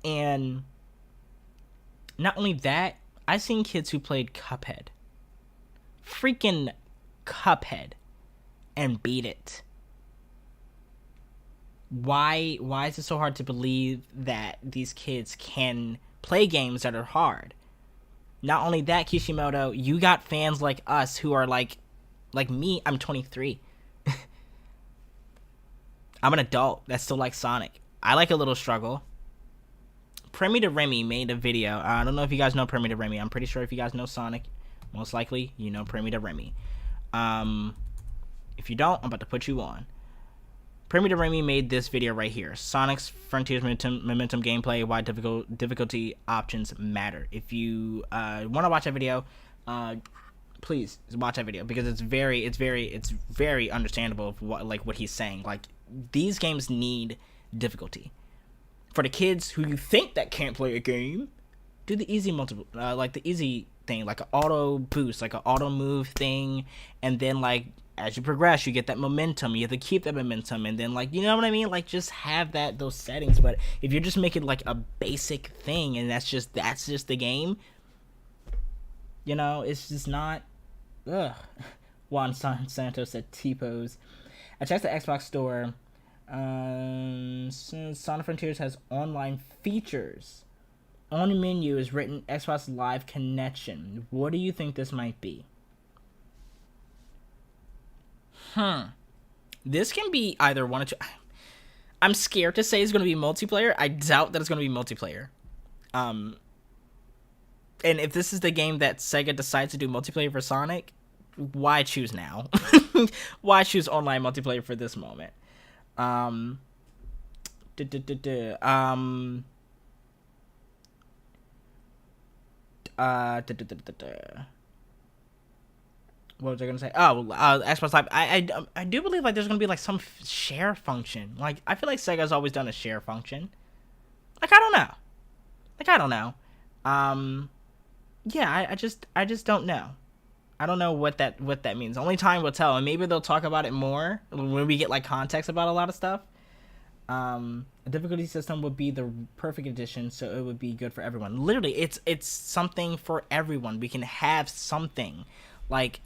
And not only that, I've seen kids who played freaking Cuphead, and beat it. Why is it so hard to believe that these kids can play games that are hard? Not only that, Kishimoto, you got fans like us who are like me. I'm 23. I'm an adult that still likes Sonic. I like a little struggle. Premi de Remy made a video. I don't know if you guys know Premi de Remy. I'm pretty sure if you guys know Sonic, most likely you know Premi de Remy. If you don't, I'm about to put you on. Premi de Remy made this video right here. Sonic's Frontiers Momentum gameplay, why difficulty options matter. If you want to watch that video, please watch that video, because it's very understandable of what he's saying. Like, these games need difficulty. For the kids who you think that can't play a game, do the easy the easy thing, like an auto boost, like an auto move thing, and then like as you progress, you get that momentum. You have to keep that momentum, and then like, you know what I mean? Like, just have those settings. But if you're just making like a basic thing, and that's just the game, you know, it's just not. Ugh. Juan Santos said T-pose. I checked the Xbox store. Sonic Frontiers has online features. On the menu is written Xbox Live Connection. What do you think this might be? This can be either one or two. I'm scared to say it's going to be multiplayer. I doubt that it's going to be multiplayer. And if this is the game that Sega decides to do multiplayer for Sonic, why choose now? Why choose online multiplayer for this moment? What was I gonna say? Oh, Xbox Live. I do believe like there's gonna be like some share function. Like, I feel like Sega's always done a share function. Like, I don't know. Yeah, I just don't know. I don't know what that means. Only time will tell, and maybe they'll talk about it more when we get like context about a lot of stuff. A difficulty system would be the perfect addition, so it would be good for everyone. Literally, it's something for everyone. We can have something. Like,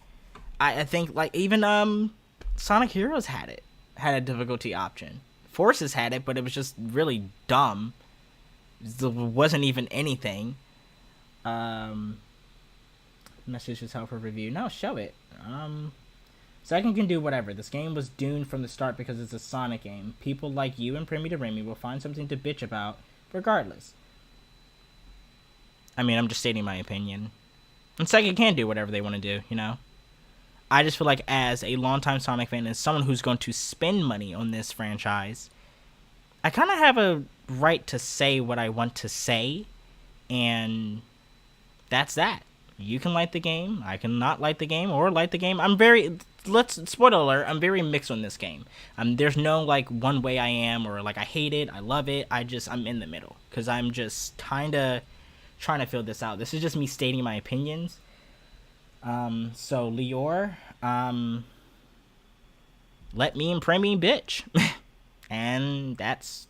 I think like even Sonic Heroes had a difficulty option. Forces had it, but it was just really dumb. It wasn't even anything. Message is help for review. No, show it. Second can do whatever. This game was doomed from the start because it's a Sonic game. People like you and Premi de Remy will find something to bitch about regardless. I mean, I'm just stating my opinion. And Sega can do whatever they want to do, you know? I just feel like, as a longtime Sonic fan and someone who's going to spend money on this franchise, I kind of have a right to say what I want to say, and that's that. You can like the game, I can not like the game, or like the game. Spoiler alert, I'm very mixed on this game. There's no like one way I am, or like I hate it, I love it. I'm in the middle, because I'm just kind of trying to feel this out. This is just me stating my opinions. So Lior, let me and Premi bitch. And that's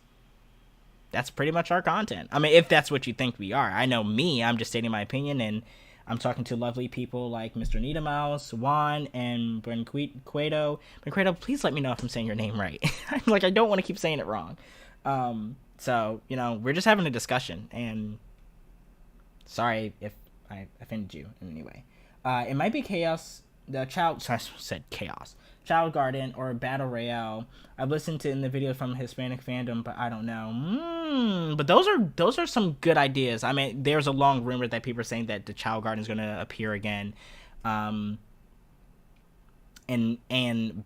pretty much our content. I mean, if that's what you think we are. I know me, I'm just stating my opinion, and I'm talking to lovely people like Mr. Nita Mouse, Juan, and Benquedo. Benquedo, please let me know if I'm saying your name right. Like, I don't want to keep saying it wrong. So, you know, we're just having a discussion, and sorry if I offended you in any way. It might be Chaos, Child Garden, or Battle Royale. I've listened to in the video from Hispanic fandom, but I don't know. But those are some good ideas. I mean, there's a long rumor that people are saying that the Child Garden is going to appear again. And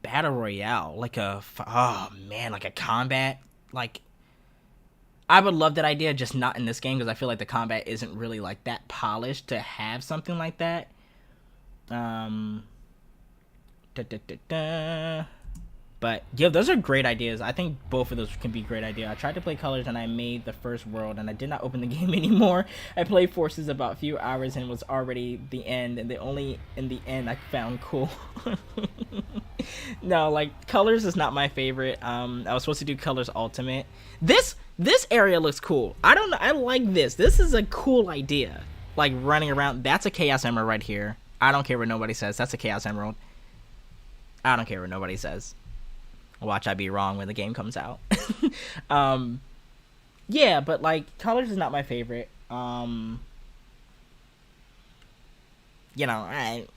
Battle Royale, like a combat, like, I would love that idea, just not in this game, because I feel like the combat isn't really like that polished to have something like that. But yeah, those are great ideas. I think both of those can be great ideas. I tried to play Colors and I made the first world and I did not open the game anymore. I played Forces about a few hours and it was already the end, and the only in the end I found cool. No, like Colors is not my favorite. I was supposed to do Colors Ultimate. This area looks cool. I don't know. I like this. This is a cool idea. Like running around. That's a Chaos Emerald right here. I don't care what nobody says. That's a Chaos Emerald. I don't care what nobody says. Watch I be wrong when the game comes out. Yeah, but like Colors is not my favorite. You know,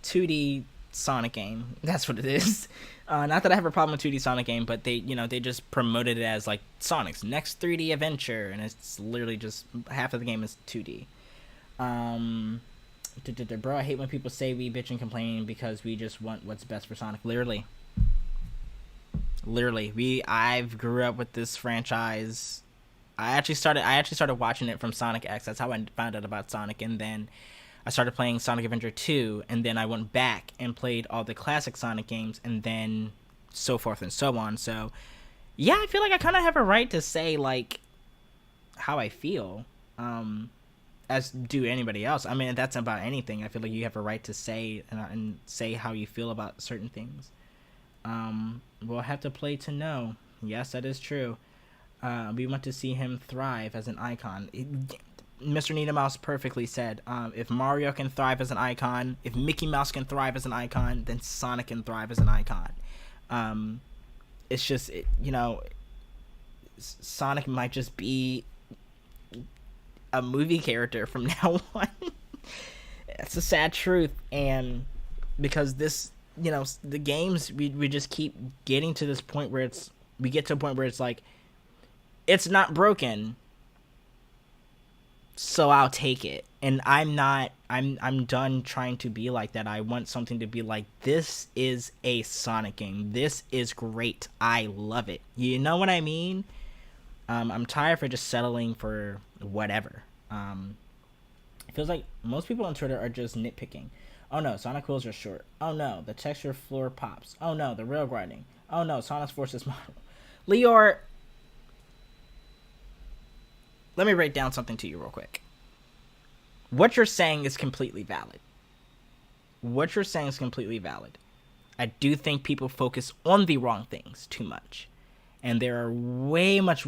2D Sonic game. That's what it is. Not that I have a problem with 2D Sonic game, but they just promoted it as like Sonic's next 3D adventure, and it's literally just half of the game is 2D. Bro, I hate when people say we bitch and complain because we just want what's best for Sonic. Literally, I've grew up with this franchise. I actually started watching it from Sonic X. That's how I found out about Sonic, and then I started playing Sonic Adventure 2, and then I went back and played all the classic Sonic games, and then so forth and so on. So, yeah, I feel like I kind of have a right to say, like, how I feel, as do anybody else. I mean, that's about anything. I feel like you have a right to say and say how you feel about certain things. We'll have to play to know. Yes, that is true. We want to see him thrive as an icon. Mr. Nita Mouse perfectly said, if Mario can thrive as an icon, if Mickey Mouse can thrive as an icon, then Sonic can thrive as an icon. It's just, Sonic might just be a movie character from now on. That's a sad truth. And because this, the games, we just keep getting to this point where we get to a point where it's like, it's not broken, so I'll take it. And I'm done trying to be like that. I want something to be like, this is a Sonic game. This is great. I love it. You know what I mean? I'm tired for just settling for whatever. It feels like most people on Twitter are just nitpicking. Oh no, Sonic wheels are short. Oh no, the texture floor pops. Oh no, the rail grinding. Oh no, Sonic's Forces model. Leor, let me write down something to you real quick. What you're saying is completely valid. I do think people focus on the wrong things too much. And there are way much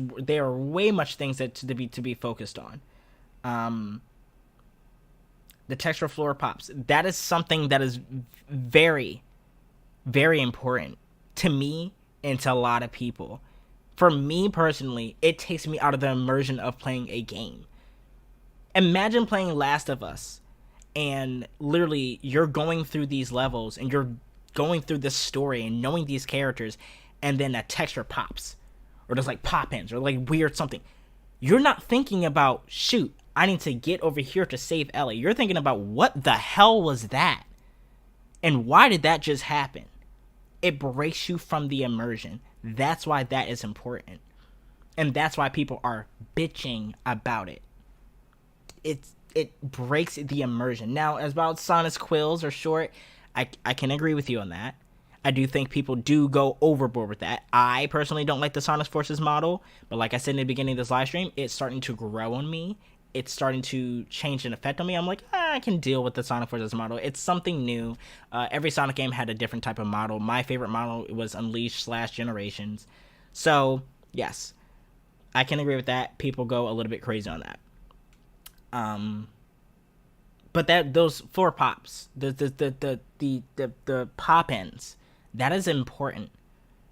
things that to be focused on. The texture floor pops. That is something that is very, very important to me and to a lot of people. For me personally, it takes me out of the immersion of playing a game. Imagine playing Last of Us, and literally you're going through these levels, and you're going through this story and knowing these characters, and then a texture pops, or there's like pop-ins, or like weird something. You're not thinking about, shoot, I need to get over here to save Ellie. You're thinking about, what the hell was that? And why did that just happen? It breaks you from the immersion. That's why that is important. And that's why people are bitching about it. It breaks the immersion. Now, as about Sonic's quills are short, I can agree with you on that. I do think people do go overboard with that. I personally don't like the Sonic's Forces model, but like I said in the beginning of this live stream, it's starting to grow on me. It's starting to change and affect on me. I'm like, I can deal with the Sonic Forces model. It's something new. Every Sonic game had a different type of model. My favorite model was Unleashed / Generations. So, yes, I can agree with that. People go a little bit crazy on that. But those 4 pops, the pop ends, that is important.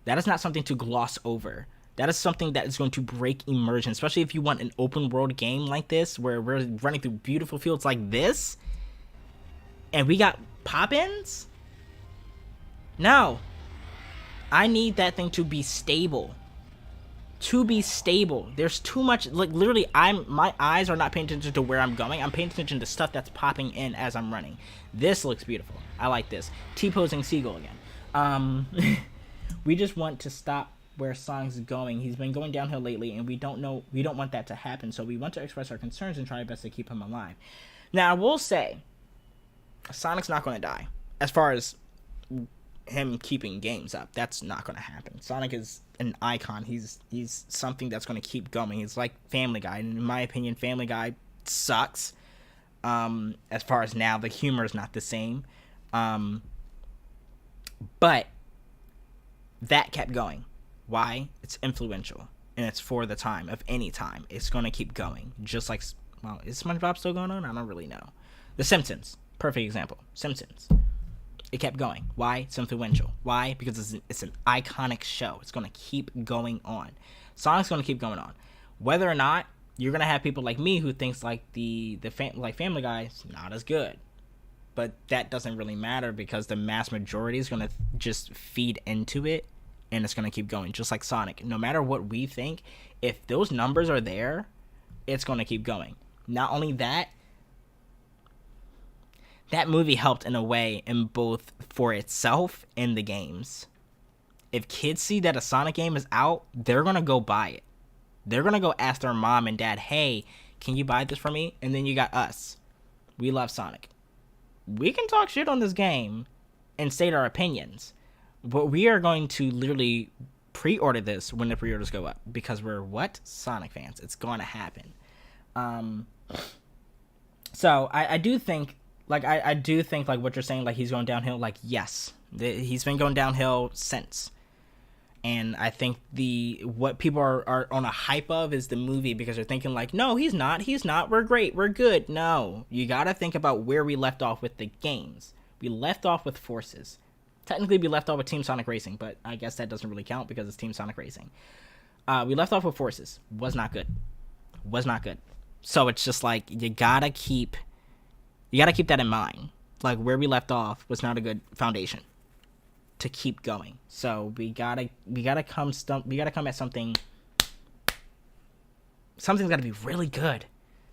That is not something to gloss over. That is something that is going to break immersion, especially if you want an open world game like this, where we're running through beautiful fields like this, and we got pop-ins? No. I need that thing to be stable. There's too much, like, literally, my eyes are not paying attention to where I'm going. I'm paying attention to stuff that's popping in as I'm running. This looks beautiful. I like this. T-posing seagull again. We just want to stop where Sonic's going. He's been going downhill lately, and we don't want that to happen, so we want to express our concerns and try our best to keep him alive. Now, I will say, Sonic's not going to die. As far as him keeping games up. That's not going to happen. Sonic is an icon. He's something that's going to keep going. He's like Family Guy. And in my opinion, Family Guy sucks. As far as now, the humor is not the same. But that kept going. Why? It's influential. And it's for the time of any time. It's going to keep going. Just like, well, is SpongeBob still going on? I don't really know. The Simpsons. Perfect example. Simpsons. It kept going. Why? It's influential. Why? Because it's an iconic show. It's going to keep going on. Sonic's going to keep going on. Whether or not you're going to have people like me who thinks like like Family Guy is not as good. But that doesn't really matter because the mass majority is going to just feed into it and it's going to keep going. Just like Sonic. No matter what we think, if those numbers are there, it's going to keep going. Not only that, that movie helped in a way in both for itself and the games. If kids see that a Sonic game is out, they're going to go buy it. They're going to go ask their mom and dad, hey, can you buy this for me? And then you got us. We love Sonic. We can talk shit on this game and state our opinions. But we are going to literally pre-order this when the pre-orders go up. Because we're what? Sonic fans. It's going to happen. So I do think... Like, I do think, like, what you're saying, like, he's going downhill. Like, yes. He's been going downhill since. And I think what people are on a hype of is the movie because they're thinking, like, no, he's not. We're great. We're good. No. You got to think about where we left off with the games. We left off with Forces. Technically, we left off with Team Sonic Racing, but I guess that doesn't really count because it's Team Sonic Racing. We left off with Forces. Was not good. So it's just, like, you got to keep that in mind. Like, where we left off was not a good foundation to keep going. So we gotta come at something. Something's gotta be really good,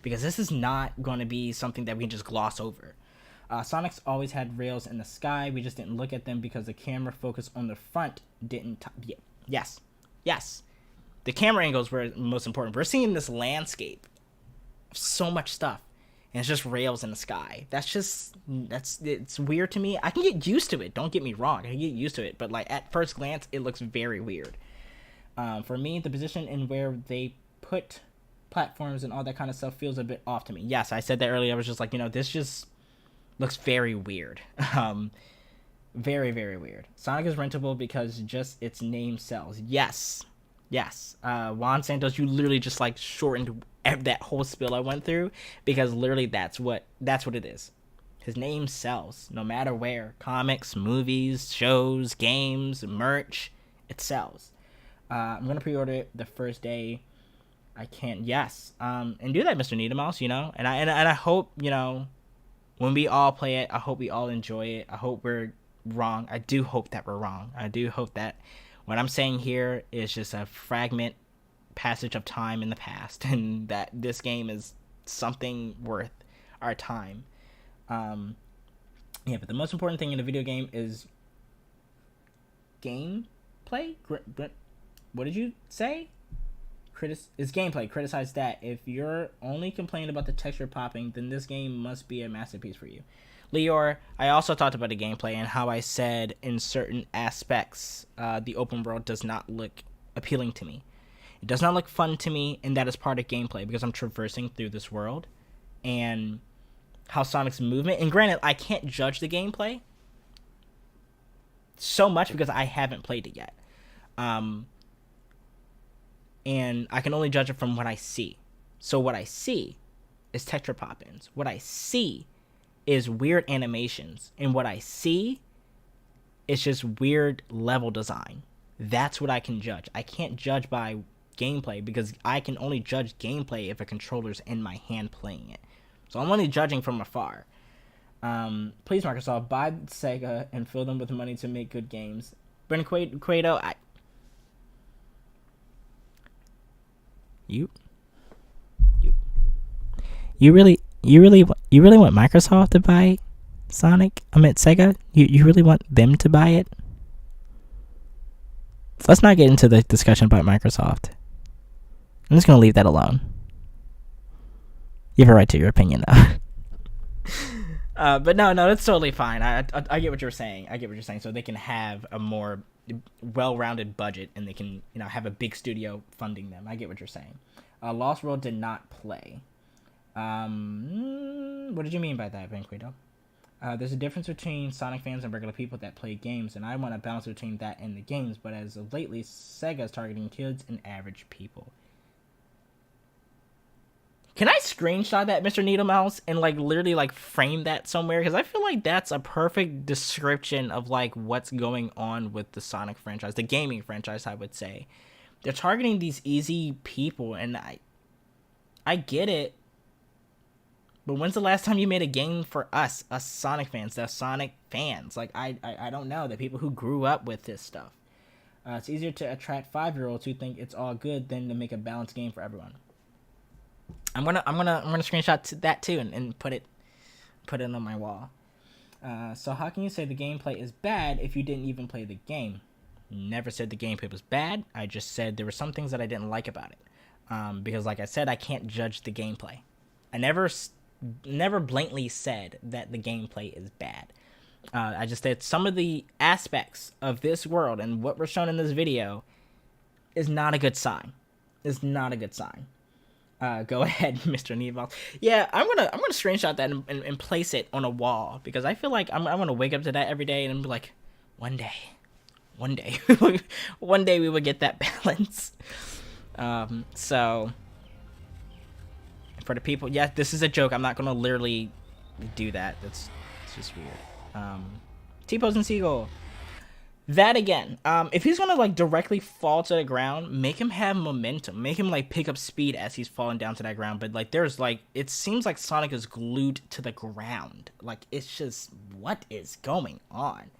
because this is not going to be something that we can just gloss over. Sonic's always had rails in the sky. We just didn't look at them because the camera focus on the front didn't. Yes. The camera angles were most important. We're seeing this landscape of so much stuff. And it's just rails in the sky. It's weird to me. I can get used to it. Don't get me wrong. I can get used to it. But, like, at first glance, it looks very weird. For me, the position in where they put platforms and all that kind of stuff feels a bit off to me. Yes, I said that earlier. I was just like, this just looks very weird. Very, very weird. Sonic is rentable because just its name sells. Yes. Juan Santos, you literally just, like, shortened that whole spiel I went through because literally that's what it is. His name sells no matter where. Comics, movies, shows, games, merch, it sells. I'm gonna pre-order it the first day I can. Yes. And do that, Mr. Needle Mouse, and I hope, when we all play it, I hope we all enjoy it. I hope we're wrong. I do hope that we're wrong. I do hope that what I'm saying here is just a fragment passage of time in the past, and that this game is something worth our time. But the most important thing in a video game is gameplay. What did you say? It's gameplay. Criticize that. If you're only complaining about the texture popping, then this game must be a masterpiece for you. Leor, I also talked about the gameplay and how I said in certain aspects the open world does not look appealing to me. It does not look fun to me, and that is part of gameplay because I'm traversing through this world and how Sonic's movement. And granted, I can't judge the gameplay so much because I haven't played it yet. And I can only judge it from what I see. So what I see is texture pop-ins. What I see is weird animations. And what I see is just weird level design. That's what I can judge. I can't judge by gameplay because I can only judge gameplay if a controller's in my hand playing it. So I'm only judging from afar. Please, Microsoft, buy Sega and fill them with money to make good games. Brendan Cueto, You really want Microsoft to buy Sonic? Sega? You really want them to buy it? Let's not get into the discussion about Microsoft. I'm just gonna leave that alone. You have a right to your opinion, though. But no, that's totally fine. I get what you're saying. I get what you're saying. So they can have a more well-rounded budget, and they can, you know, have a big studio funding them. I get what you're saying. Lost World did not play. What did you mean by that, Banquedo? There's a difference between Sonic fans and regular people that play games, and I want a balance between that and the games, but as of lately, Sega is targeting kids and average people. Can I screenshot that, Mr. Needle Mouse, and like literally like frame that somewhere? Because I feel like that's a perfect description of like what's going on with the Sonic franchise, the gaming franchise, I would say. They're targeting these easy people, and I get it. But when's the last time you made a game for us Sonic fans, the Sonic fans? Like, I don't know, the people who grew up with this stuff. It's easier to attract 5-year-olds who think it's all good than to make a balanced game for everyone. I'm gonna screenshot that too and put it on my wall. So how can you say the gameplay is bad if you didn't even play the game? Never said the gameplay was bad. I just said there were some things that I didn't like about it. Because like I said, I can't judge the gameplay. I never blatantly said that the gameplay is bad. I just said some of the aspects of this world and what we're shown in this video is not a good sign. It's not a good sign. Go ahead, Mr. Needle. Yeah, I'm gonna screenshot that and place it on a wall, because I feel like I'm gonna wake up to that every day and be like, one day, one day we will get that balance. So for the people, yeah, this is a joke. I'm not gonna literally do that. It's just weird. T-Pose and Seagull. That again, if he's gonna like directly fall to the ground, make him have momentum, make him like pick up speed as he's falling down to that ground. But like, there's like, it seems like Sonic is glued to the ground. Like, it's just, what is going on?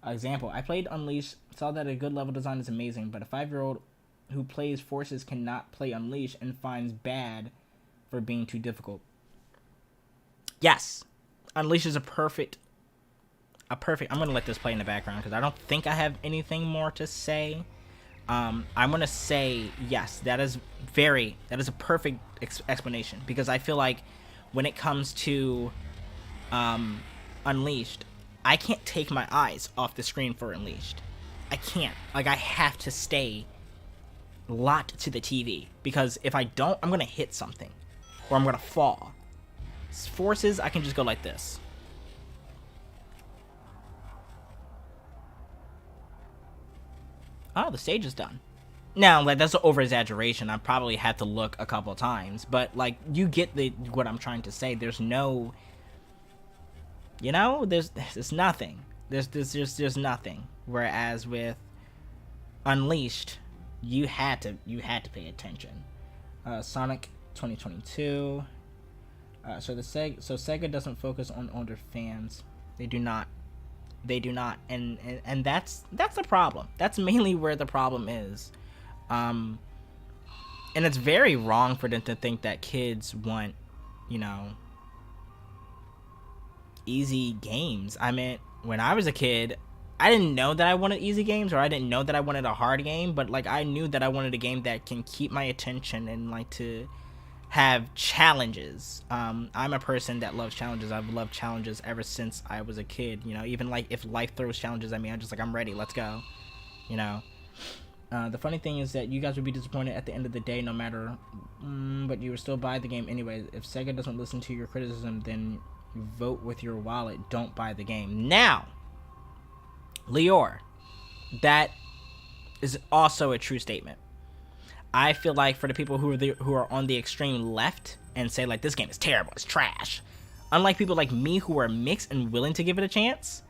Example: I played Unleashed, saw that a good level design is amazing, but a 5-year-old who plays Forces cannot play Unleashed and finds bad for being too difficult. Yes, Unleashed is a perfect. I'm gonna let this play in the background because I don't think I have anything more to say. I'm gonna say yes, that is a perfect explanation, because I feel like when it comes to Unleashed, I can't take my eyes off the screen for Unleashed. I can't. Like, I have to stay locked to the TV, because if I don't, I'm gonna hit something or I'm gonna fall. Forces, I can just go like this. Oh, the stage is done. Now, like, that's an over-exaggeration. I probably had to look a couple times, but like, you get what I'm trying to say. There's no, you know, there's nothing. There's nothing. Whereas with Unleashed, you had to pay attention. Sonic 2022. So Sega doesn't focus on older fans. They do not, and that's the problem. That's mainly where the problem is. And it's very wrong for them to think that kids want, you know, easy games. I mean, when I was a kid, I didn't know that I wanted easy games, or I didn't know that I wanted a hard game, but like, I knew that I wanted a game that can keep my attention and like to have challenges. I'm a person that loves challenges. I've loved challenges ever since I was a kid, you know. Even like if life throws challenges at me, I'm just like, I'm ready, let's go, you know. The funny thing is that you guys would be disappointed at the end of the day no matter, but you would still buy the game anyway. If Sega doesn't listen to your criticism, then vote with your wallet, don't buy the game. Now, Lior, that is also a true statement. I feel like for the people who are on the extreme left and say like, this game is terrible, it's trash, unlike people like me who are mixed and willing to give it a chance,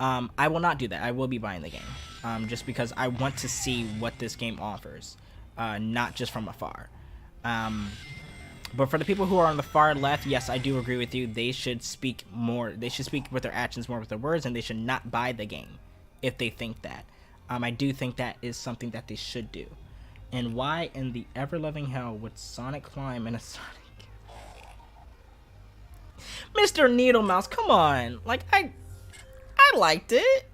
I will not do that. I will be buying the game, just because I want to see what this game offers, not just from afar. But for the people who are on the far left, yes, I do agree with you. They should speak more. They should speak with their actions more with their words, and they should not buy the game if they think that. I do think that is something that they should do. And why in the ever-loving hell would Sonic climb in a Sonic? Mr. Needle Mouse, come on. Like, I liked it.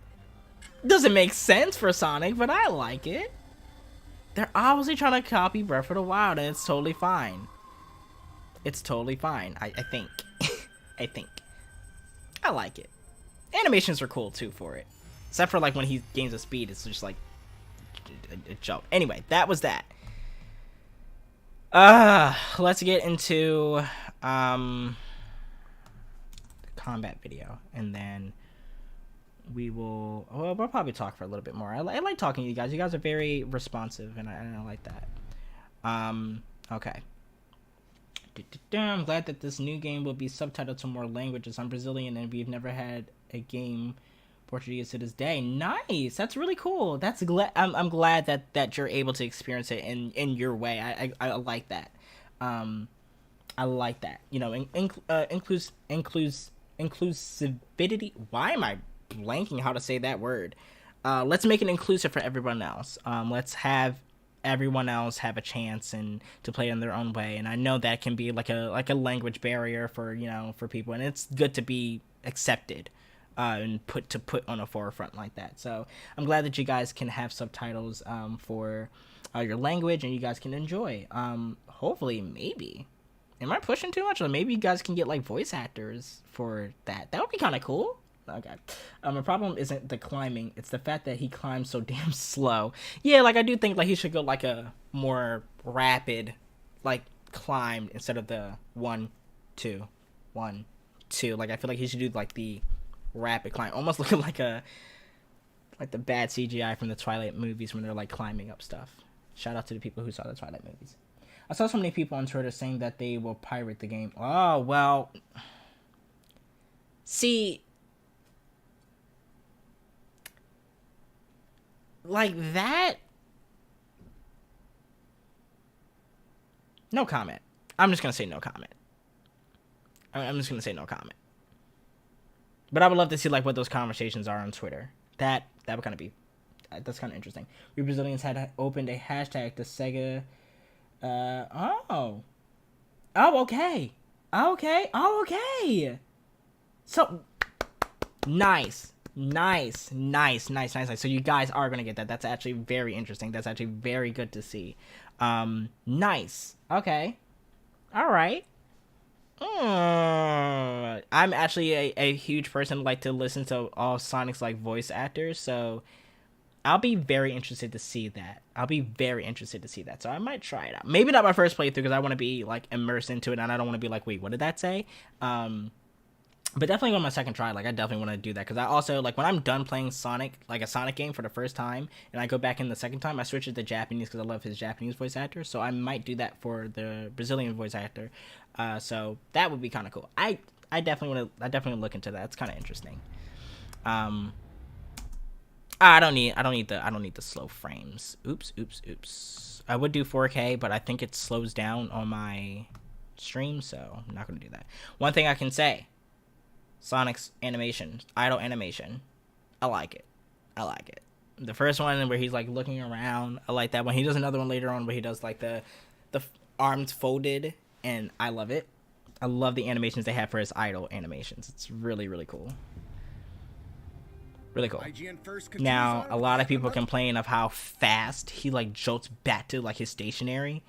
Doesn't make sense for Sonic, but I like it. They're obviously trying to copy Breath of the Wild, and it's totally fine. It's totally fine, I think. I think. I like it. Animations are cool too for it, except for like when he gains a speed, it's just like a jump. Anyway, that was that. Let's get into the combat video, and then we'll probably talk for a little bit more. I like talking to you guys. You guys are very responsive, and I like that. Okay. I'm glad that this new game will be subtitled to more languages. I'm Brazilian, and we've never had a game Portuguese to this day. Nice. That's really cool. I'm glad that you're able to experience it in your way. I like that. I like that. You know, inclusivity. Why am I blanking how to say that word? Let's make it inclusive for everyone else. Let's have everyone else have a chance and to play in their own way. And I know that can be like a language barrier for, you know, for people, and it's good to be accepted and put on a forefront like that. So I'm glad that you guys can have subtitles for your language, and you guys can enjoy. Hopefully, maybe, am I pushing too much? Or maybe you guys can get like voice actors for that. That would be kind of cool. Okay. The problem isn't the climbing, it's the fact that he climbs so damn slow. Yeah, like I do think like he should go like a more rapid like climb instead of the 1 2 1 2. Like I feel like he should do like the rapid climb, almost looking like the bad CGI from the Twilight movies when they're like climbing up stuff. Shout out to the people who saw the Twilight movies. I saw so many people on Twitter saying that they will pirate the game. Oh, well, see, like that, no comment. I'm just gonna say no comment. I'm just gonna say no comment. But I would love to see like what those conversations are on Twitter. That would kind of be, that's kind of interesting. We Brazilians had opened a hashtag to Sega. Okay. So nice. So you guys are gonna get that. That's actually very interesting. That's actually very good to see. Nice. Okay. All right. I'm actually a huge person who like to listen to all Sonic's like voice actors, so I'll be very interested to see that. So I might try it out. Maybe not my first playthrough because I want to be like immersed into it, and I don't want to be like, wait, what did that say? But definitely on my second try, like I definitely want to do that, because I also like when I'm done playing Sonic, like a Sonic game for the first time, and I go back in the second time, I switch it to Japanese because I love his Japanese voice actor. So I might do that for the Brazilian voice actor. So that would be kind of cool. I definitely want to look into that. It's kind of interesting. I don't need the slow frames. Oops. I would do 4K, but I think it slows down on my stream, so I'm not gonna do that. One thing I can say. Sonic's animation, idle animation, I like it. The first one where he's like looking around, I like that one. He does another one later on where he does like the arms folded, and I love it. I love the animations they have for his idle animations. It's really, really cool. Really cool. Now, a lot of people complain of how fast he like jolts back to like his stationary,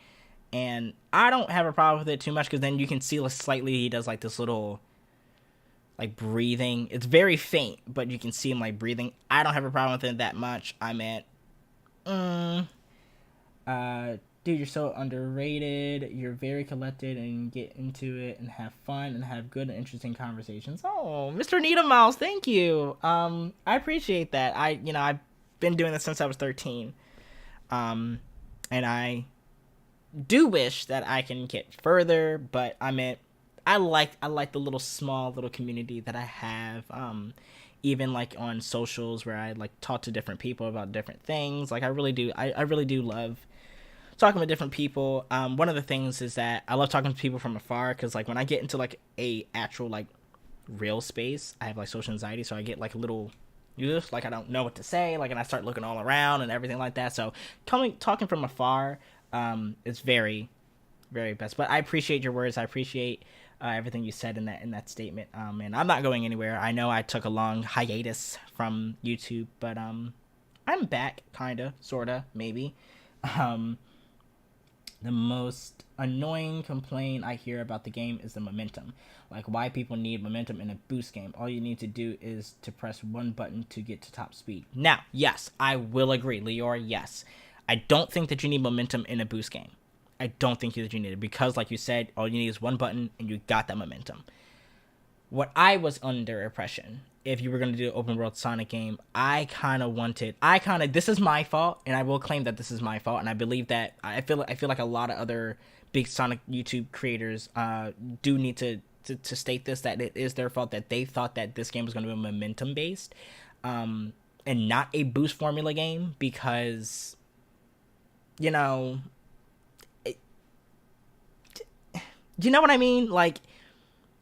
and I don't have a problem with it too much, because then you can see like slightly he does like this little like breathing. It's very faint, but you can see him like breathing. I don't have a problem with it that much. I'm at dude, you're so underrated. You're very collected and get into it and have fun and have good and interesting conversations. Oh, Mr. Needle Mouse, thank you. I appreciate that. I've been doing this since I was 13. And I do wish that I can get further, but I like the small little community that I have, even like on socials where I like talk to different people about different things. Like I really do love talking with different people. One of the things is that I love talking to people from afar, because like when I get into like a actual like real space, I have like social anxiety, so I get like a little like I don't know what to say, like, and I start looking all around and everything like that. So talking from afar is very, very best. But I appreciate your words. I appreciate everything you said in that statement. And I'm not going anywhere. I know I took a long hiatus from YouTube, but I'm back, kinda, sorta, maybe. The most annoying complaint I hear about the game is the momentum. Like, why people need momentum in a boost game. All you need to do is to press one button to get to top speed. Now, yes, I will agree, Lior, yes. I don't think that you need momentum in a boost game. I don't think that you need it because, like you said, all you need is one button and you got that momentum. What I was under impression, if you were going to do an open world Sonic game, this is my fault, and I will claim that this is my fault, and I believe that I feel like a lot of other big Sonic YouTube creators do need to state this, that it is their fault, that they thought that this game was going to be momentum based, and not a boost formula game, because, you know, you know what I mean? Like,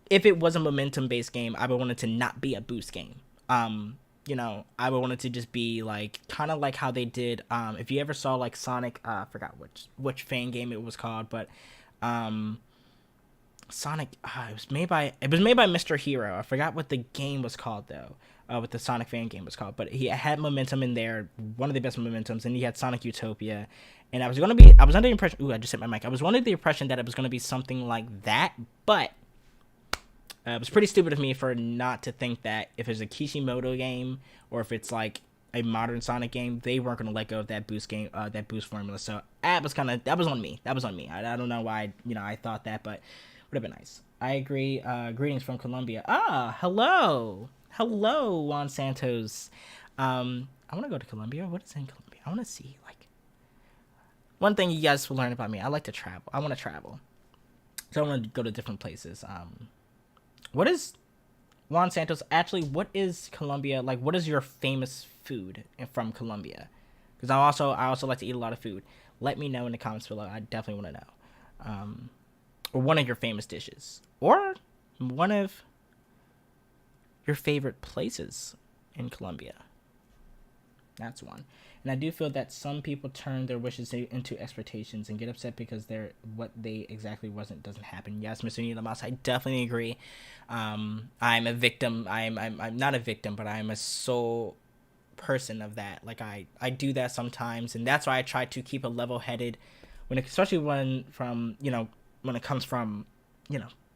if it was a momentum-based game, I would want it to not be a boost game. You know, I would want it to just be, like, kind of like how they did, if you ever saw, like, Sonic, I forgot which fan game it was called, but, Sonic, it was made by Mr. Hero. I forgot what the game was called, though, what the Sonic fan game was called, but he had momentum in there, one of the best momentums, and he had Sonic Utopia, and I was under the impression, I just hit my mic, I was under the impression that it was going to be something like that, but it was pretty stupid of me for not to think that if it's a Kishimoto game or if it's like a modern Sonic game, they weren't going to let go of that boost formula. So that was on me. I don't know why I thought that, but would have been nice. I agree. Greetings from Colombia. Hello, Juan Santos. I want to go to Colombia. What is in Colombia? I want to see, like, one thing you guys will learn about me. I like to travel. I want to travel, so I want to go to different places. What is, Juan Santos, actually, what is Colombia, like, what is your famous food from Colombia? Because I also like to eat a lot of food. Let me know in the comments below. I definitely want to know. Or one of your famous dishes. Or one of your favorite places in Colombia. That's one. And I do feel that some people turn their wishes into expectations and get upset because what they exactly doesn't happen. Yes, Mr. Nilamas, I definitely agree. I'm a victim. I'm not a victim, but I'm a sole person of that. Like, I do that sometimes, and that's why I try to keep a level-headed especially when it comes from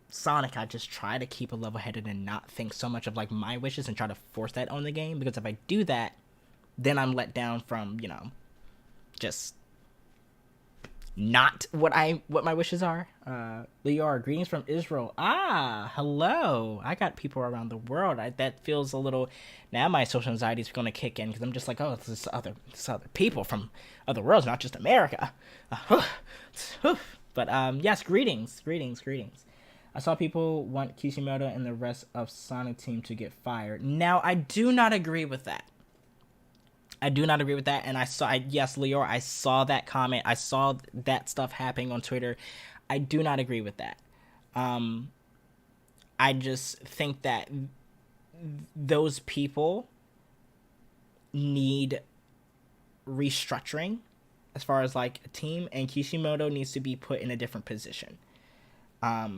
Sonic. I just try to keep a level-headed and not think so much of, like, my wishes and try to force that on the game, because if I do that, then I'm let down from, just not what my wishes are. Lior, greetings from Israel. Hello. I got people around the world. That feels a little, now my social anxiety is going to kick in, because I'm just like, oh, this is other people from other worlds, not just America. But yes, greetings. I saw people want Kishimoto and the rest of Sonic team to get fired. Now, I do not agree with that. And yes, Lior, I saw that comment. I saw that stuff happening on Twitter. I do not agree with that. I just think that those people need restructuring as far as, like, a team, and Kishimoto needs to be put in a different position. I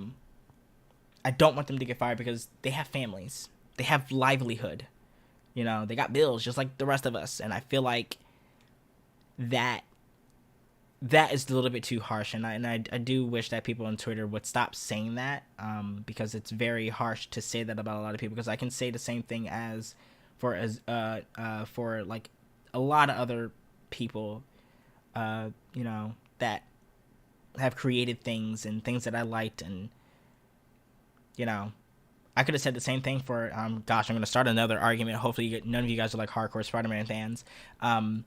don't want them to get fired because they have families. They have livelihood. They got bills just like the rest of us, and I feel like that is a little bit too harsh, and I do wish that people on Twitter would stop saying that, because it's very harsh to say that about a lot of people, because I can say the same thing for like a lot of other people, that have created things and things that I liked, and I could have said the same thing for, I'm going to start another argument. Hopefully none of you guys are, like, hardcore Spider-Man fans. I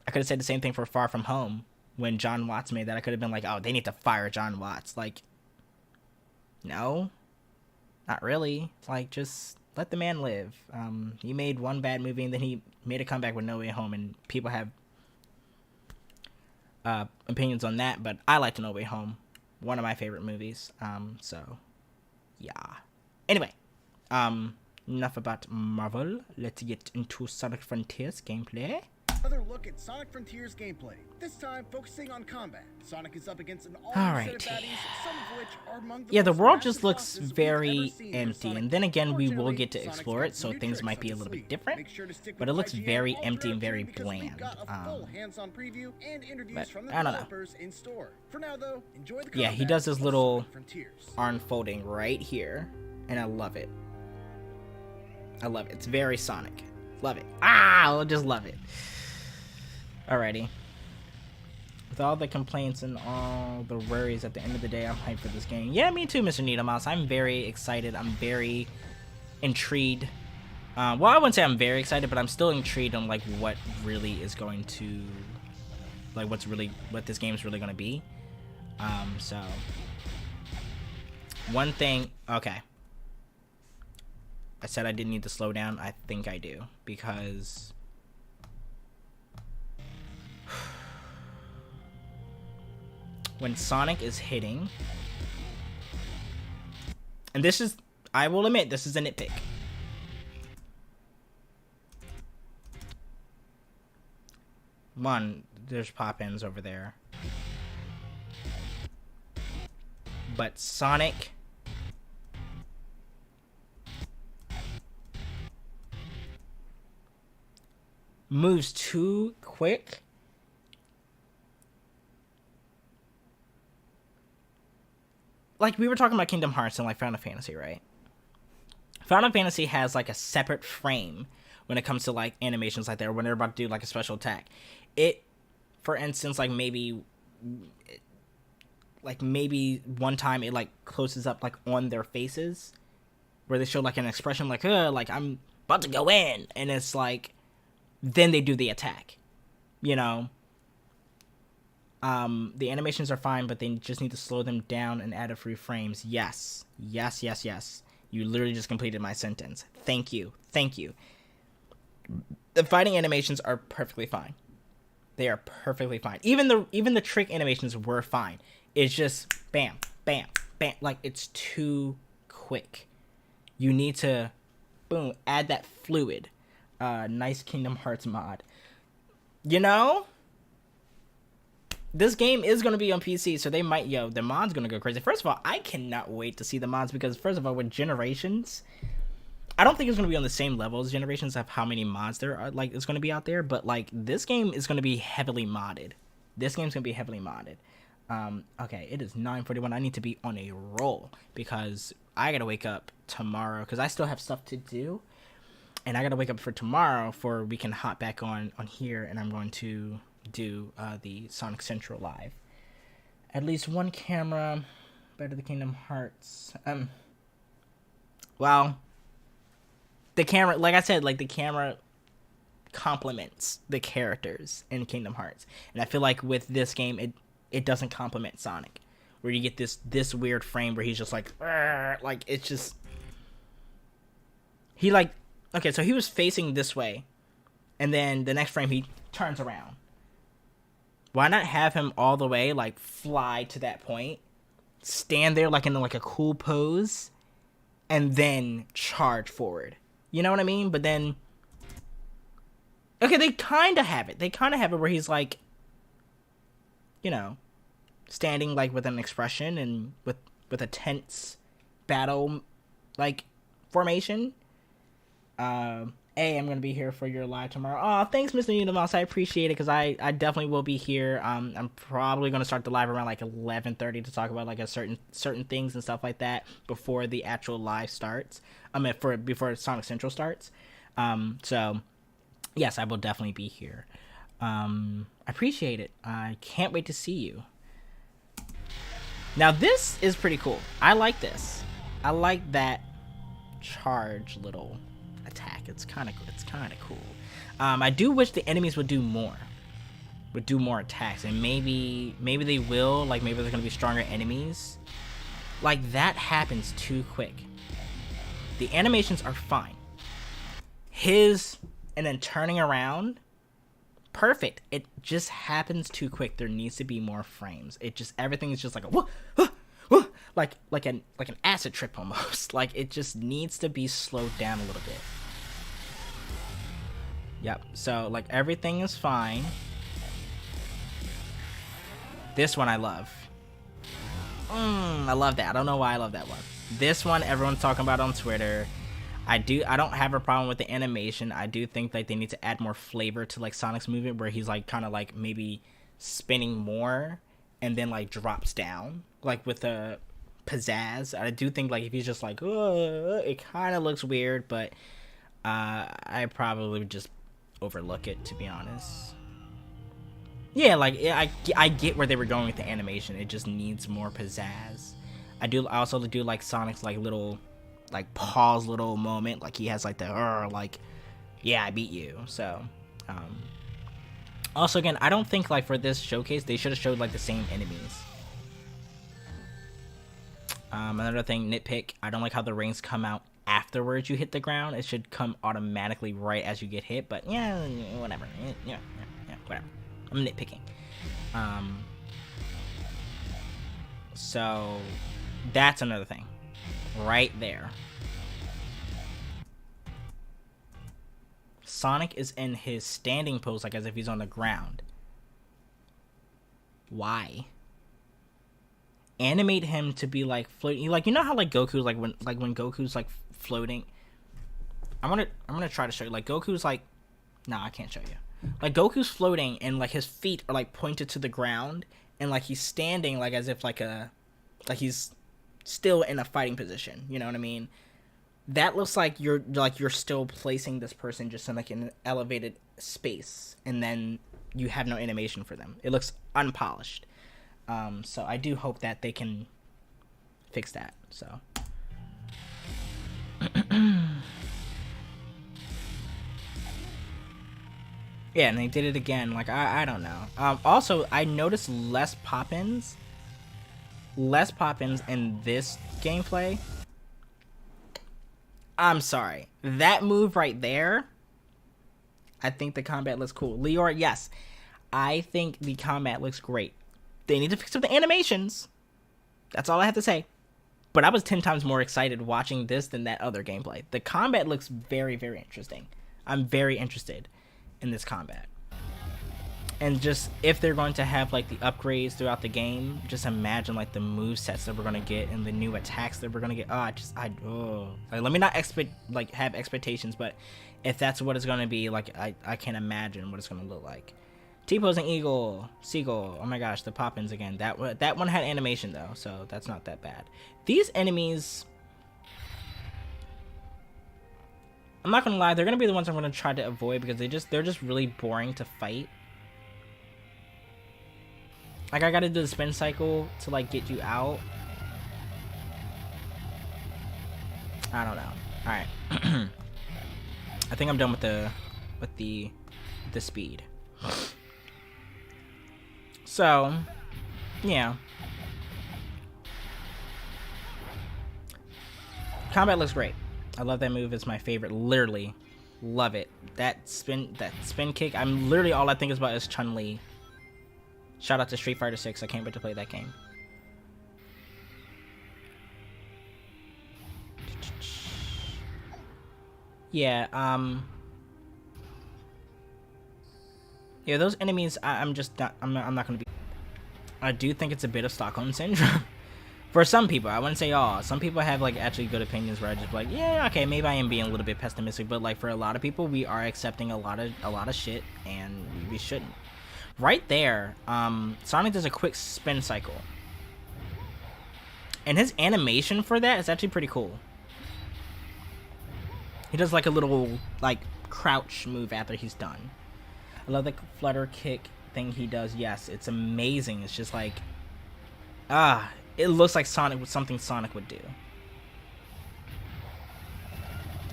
could have said the same thing for Far From Home when John Watts made that. I could have been like, oh, they need to fire John Watts. Like, no, not really. Like, just let the man live. He made one bad movie, and then he made a comeback with No Way Home, and people have opinions on that, but I liked No Way Home. One of my favorite movies. So, yeah. Anyway, enough about Marvel. Let's get into Sonic Frontiers gameplay. Another look at Sonic Frontiers gameplay, this time focusing on combat. Sonic is up against an all-new set of baddies, some of which are among the the most world just massive looks bosses we've very ever seen in a empty, Sonic and then game. again we will Fortunately, get to Sonic's explore got it, so new things tricks might up be a his little bit sleeve. different, Make sure to stick but with it looks IGN very all empty and throughout very too, because we've bland. got a full hands-on preview and interviews but from the I don't know. developers in store. For now though, enjoy the Yeah, he combat does this of little Sonic Frontiers. arm folding right here, and I love it. I love it. It's very Sonic. Love it. I just love it. Alrighty. With all the complaints and all the worries, at the end of the day, I'm hyped for this game. Yeah, me too, Mr. Needle Mouse. I'm very excited. I'm very intrigued. Well, I wouldn't say I'm very excited, but I'm still intrigued on like what really is going to, like what this game is really going to be. So one thing, okay. I said I didn't need to slow down. I think I do, because when Sonic is hitting, and this is, I will admit, this is a nitpick. One, there's pop-ins over there. But Sonic moves too quick. Like we were talking about Kingdom Hearts and like Final Fantasy, right? Final Fantasy has like a separate frame when it comes to like animations like that, or when they're about to do like a special attack. It, for instance, like maybe one time it like closes up like on their faces, where they show like an expression like I'm about to go in, and it's like then they do the attack, you know. The animations are fine, but they just need to slow them down and add a few frames. Yes. You literally just completed my sentence. Thank you. The fighting animations are perfectly fine. They are perfectly fine. Even the trick animations were fine. It's just bam, bam, bam. Like, it's too quick. You need to, boom, add that fluid. Nice Kingdom Hearts mod. You know? This game is going to be on PC, so they might, the mod's going to go crazy. First of all, I cannot wait to see the mods, because first of all, with Generations, I don't think it's going to be on the same level as Generations of how many mods there are, like, it's going to be out there, but, like, this game is going to be heavily modded. Okay, it is 9:41. I need to be on a roll, because I got to wake up tomorrow, because I still have stuff to do, and I got to wake up for tomorrow for we can hop back on here, and I'm going to do the Sonic Central live. At least one camera, better the Kingdom Hearts. Well, the camera, like I said, like the camera complements the characters in Kingdom Hearts, and I feel like with this game, it doesn't complement Sonic, where you get this weird frame where he's just like it's just okay, so he was facing this way, and then the next frame he turns around. Why not have him all the way, like, fly to that point, stand there, like, in, like, a cool pose, and then charge forward? You know what I mean? But then, okay, they kind of have it. They kind of have it where he's, like, you know, standing, like, with an expression and with a tense battle, like, formation. I'm going to be here for your live tomorrow. Oh, thanks, Mr. Needle Mouse. I appreciate it, because I definitely will be here. I'm probably going to start the live around like 11:30 to talk about like a certain things and stuff like that before the actual live starts. Before Sonic Central starts. So, yes, I will definitely be here. I appreciate it. I can't wait to see you. Now, this is pretty cool. I like this. I like that charge little attack. It's kind of cool. I do wish the enemies would do more attacks, and maybe they will, like maybe there's gonna be stronger enemies. Like, that happens too quick. The animations are fine. And then turning around, perfect. It just happens too quick. There needs to be more frames. Everything is just like a whoa, whoa, like an acid trip almost. Like, it just needs to be slowed down a little bit. Yep. So like everything is fine. This one I love. I love that. I don't know why I love that one. This one everyone's talking about on Twitter. I don't have a problem with the animation. I do think like they need to add more flavor to like Sonic's movement, where he's like kind of like maybe spinning more and then like drops down like with a pizzazz. I do think like if he's just like, it kind of looks weird, but I probably would just overlook it, to be honest. Yeah, like I get where they were going with the animation. It just needs more pizzazz. I also do like Sonic's like little like pause little moment, like he has like the like, yeah, I beat you. So also again, I don't think like for this showcase they should have showed like the same enemies. Another thing, nitpick, I don't like how the rings come out afterwards you hit the ground. It should come automatically right as you get hit, but yeah, whatever. Yeah, whatever. I'm nitpicking. So that's another thing right there. Sonic is in his standing pose like as if he's on the ground. Why? Animate him to be like floating, like, you know how like Goku's like when Goku's like floating. I'm gonna try to show you. Like Goku's like, no, I can't show you. Like Goku's floating and like his feet are like pointed to the ground and like he's standing like as if like he's still in a fighting position. You know what I mean? That looks like you're still placing this person just in like an elevated space, and then you have no animation for them. It looks unpolished. So I do hope that they can fix that. So yeah, and they did it again. Like I don't know. Also, I noticed less pop-ins in this gameplay. I'm sorry. That move right there, I think the combat looks cool. Leora, yes. I think the combat looks great. They need to fix up the animations. That's all I have to say. But I was 10 times more excited watching this than that other gameplay. The combat looks very, very interesting. I'm very interested in this combat. And just, if they're going to have like the upgrades throughout the game, just imagine like the movesets that we're going to get and the new attacks that we're going to get. Like, let me not have expectations, but if that's what it's going to be, like I can't imagine what it's going to look like. T-posing eagle, seagull. Oh my gosh, the pop-ins again. That one had animation though, so that's not that bad. These enemies, I'm not gonna lie, they're gonna be the ones I'm gonna try to avoid because they're just really boring to fight. Like I gotta do the spin cycle to like get you out. I don't know. All right, I think I'm done with the speed. So, yeah. Combat looks great. I love that move. It's my favorite. Literally, love it. That spin kick. I'm literally all I think about is Chun-Li. Shout out to Street Fighter 6. I can't wait to play that game. Yeah. Yeah, those enemies, I'm not gonna be. I do think it's a bit of Stockholm syndrome for some people. I wouldn't say all. Some people have like actually good opinions where I just be like, yeah, okay, maybe I am being a little bit pessimistic, but like for a lot of people, we are accepting a lot of shit, and we shouldn't. Right there, Sonic does a quick spin cycle, and his animation for that is actually pretty cool. He does like a little like crouch move after he's done. I love the flutter kick thing he does. Yes, it's amazing. It's just like, it looks like something Sonic would do.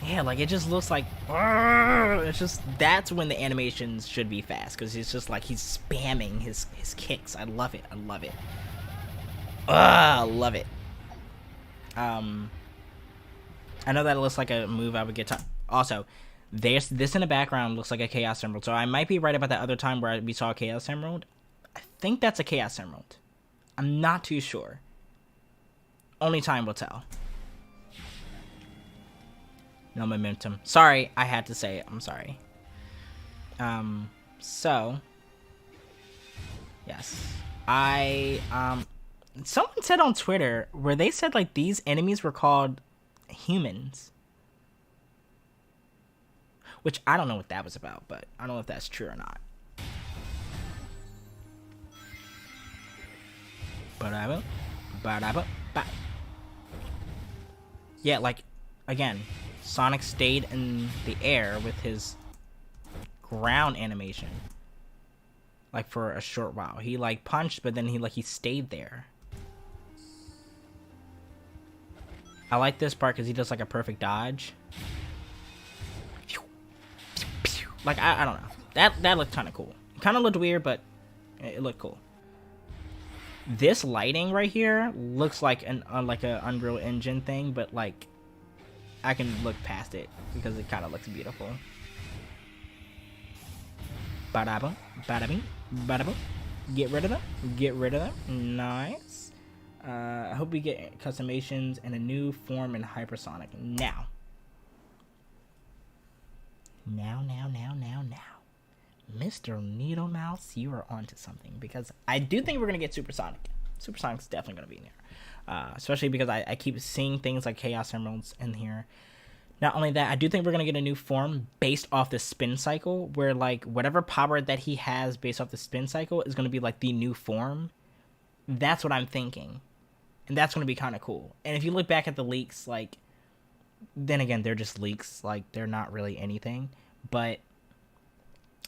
Yeah, like it just looks like, it's just, that's when the animations should be fast, because it's just like he's spamming his kicks. I love it. I love it. I love it. I know that it looks like a move I would get to. Also, this in the background looks like a Chaos Emerald, so I might be right about that other time where we saw a Chaos Emerald. I think that's a Chaos Emerald. I'm not too sure. Only time will tell. No momentum. Sorry, I had to say it. I'm sorry. So yes, someone said on Twitter where they said like these enemies were called humans, which I don't know what that was about, but I don't know if that's true or not. Yeah, like, again, Sonic stayed in the air with his ground animation, like, for a short while. He, like, punched, but then he stayed there. I like this part because he does, like, a perfect dodge. Like, I don't know. That looked kind of cool. It kind of looked weird, but it looked cool. This lighting right here looks like like a Unreal Engine thing, but like I can look past it because it kind of looks beautiful. Ba-da-bum, bada-bing, bada-bum. Get rid of them. Get rid of them. Nice. I hope we get customations and a new form in Hypersonic now. Now. Mr. Needle Mouse, you are onto something, because I do think we're going to get Supersonic. Supersonic's definitely going to be in here. Especially because I keep seeing things like Chaos Emeralds in here. Not only that, I do think we're going to get a new form based off the spin cycle, where like whatever power that he has based off the spin cycle is going to be like the new form. That's what I'm thinking. And that's going to be kind of cool. And if you look back at the leaks, like, then again, they're just leaks. Like, they're not really anything. But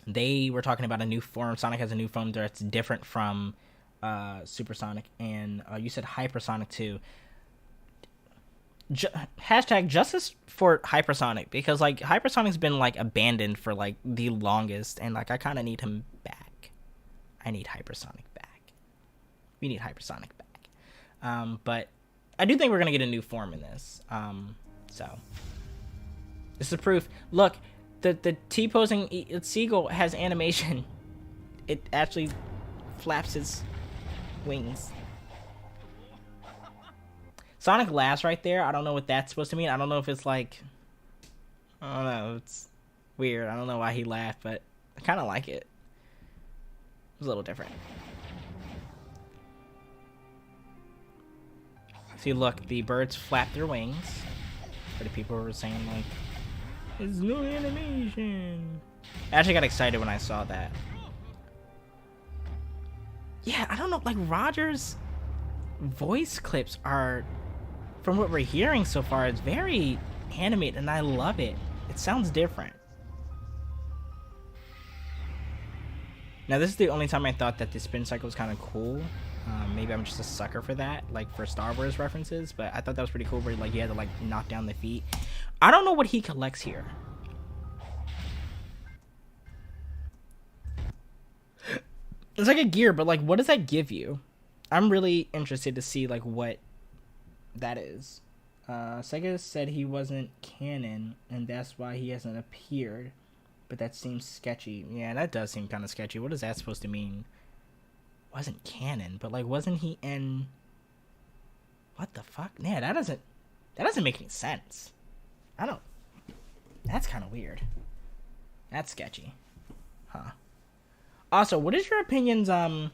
they were talking about a new form. Sonic has a new form that's different from Supersonic, and you said Hypersonic too. Hashtag justice for Hypersonic, because like Hypersonic's been like abandoned for like the longest, and like I kind of need him back. I need Hypersonic back. We need Hypersonic back. But I do think we're gonna get a new form in this. So this is proof. Look. The T-posing seagull has animation. It actually flaps its wings. Sonic laughs right there. I don't know what that's supposed to mean. I don't know if it's like... I don't know. It's weird. I don't know why he laughed, but I kind of like it. It was a little different. See, look. The birds flap their wings. For the people who were saying, like... It's no animation. I actually got excited when I saw that. Yeah, I don't know, like Roger's voice clips are, from what we're hearing so far, it's very animated and I love it. It sounds different. Now this is the only time I thought that the spin cycle was kind of cool. Maybe I'm just a sucker for that, like for Star Wars references, but I thought that was pretty cool where like you had to like knock down the feet. I don't know what he collects here. It's like a gear, but like what does that give you? I'm really interested to see like what that is. Sega said he wasn't canon and that's why he hasn't appeared, but that seems sketchy. Yeah, that does seem kind of sketchy. What is that supposed to mean? Wasn't canon, but like wasn't he in... What the fuck? Yeah, that doesn't make any sense. I don't... That's kind of weird. That's sketchy. Huh. Also, what is your opinions on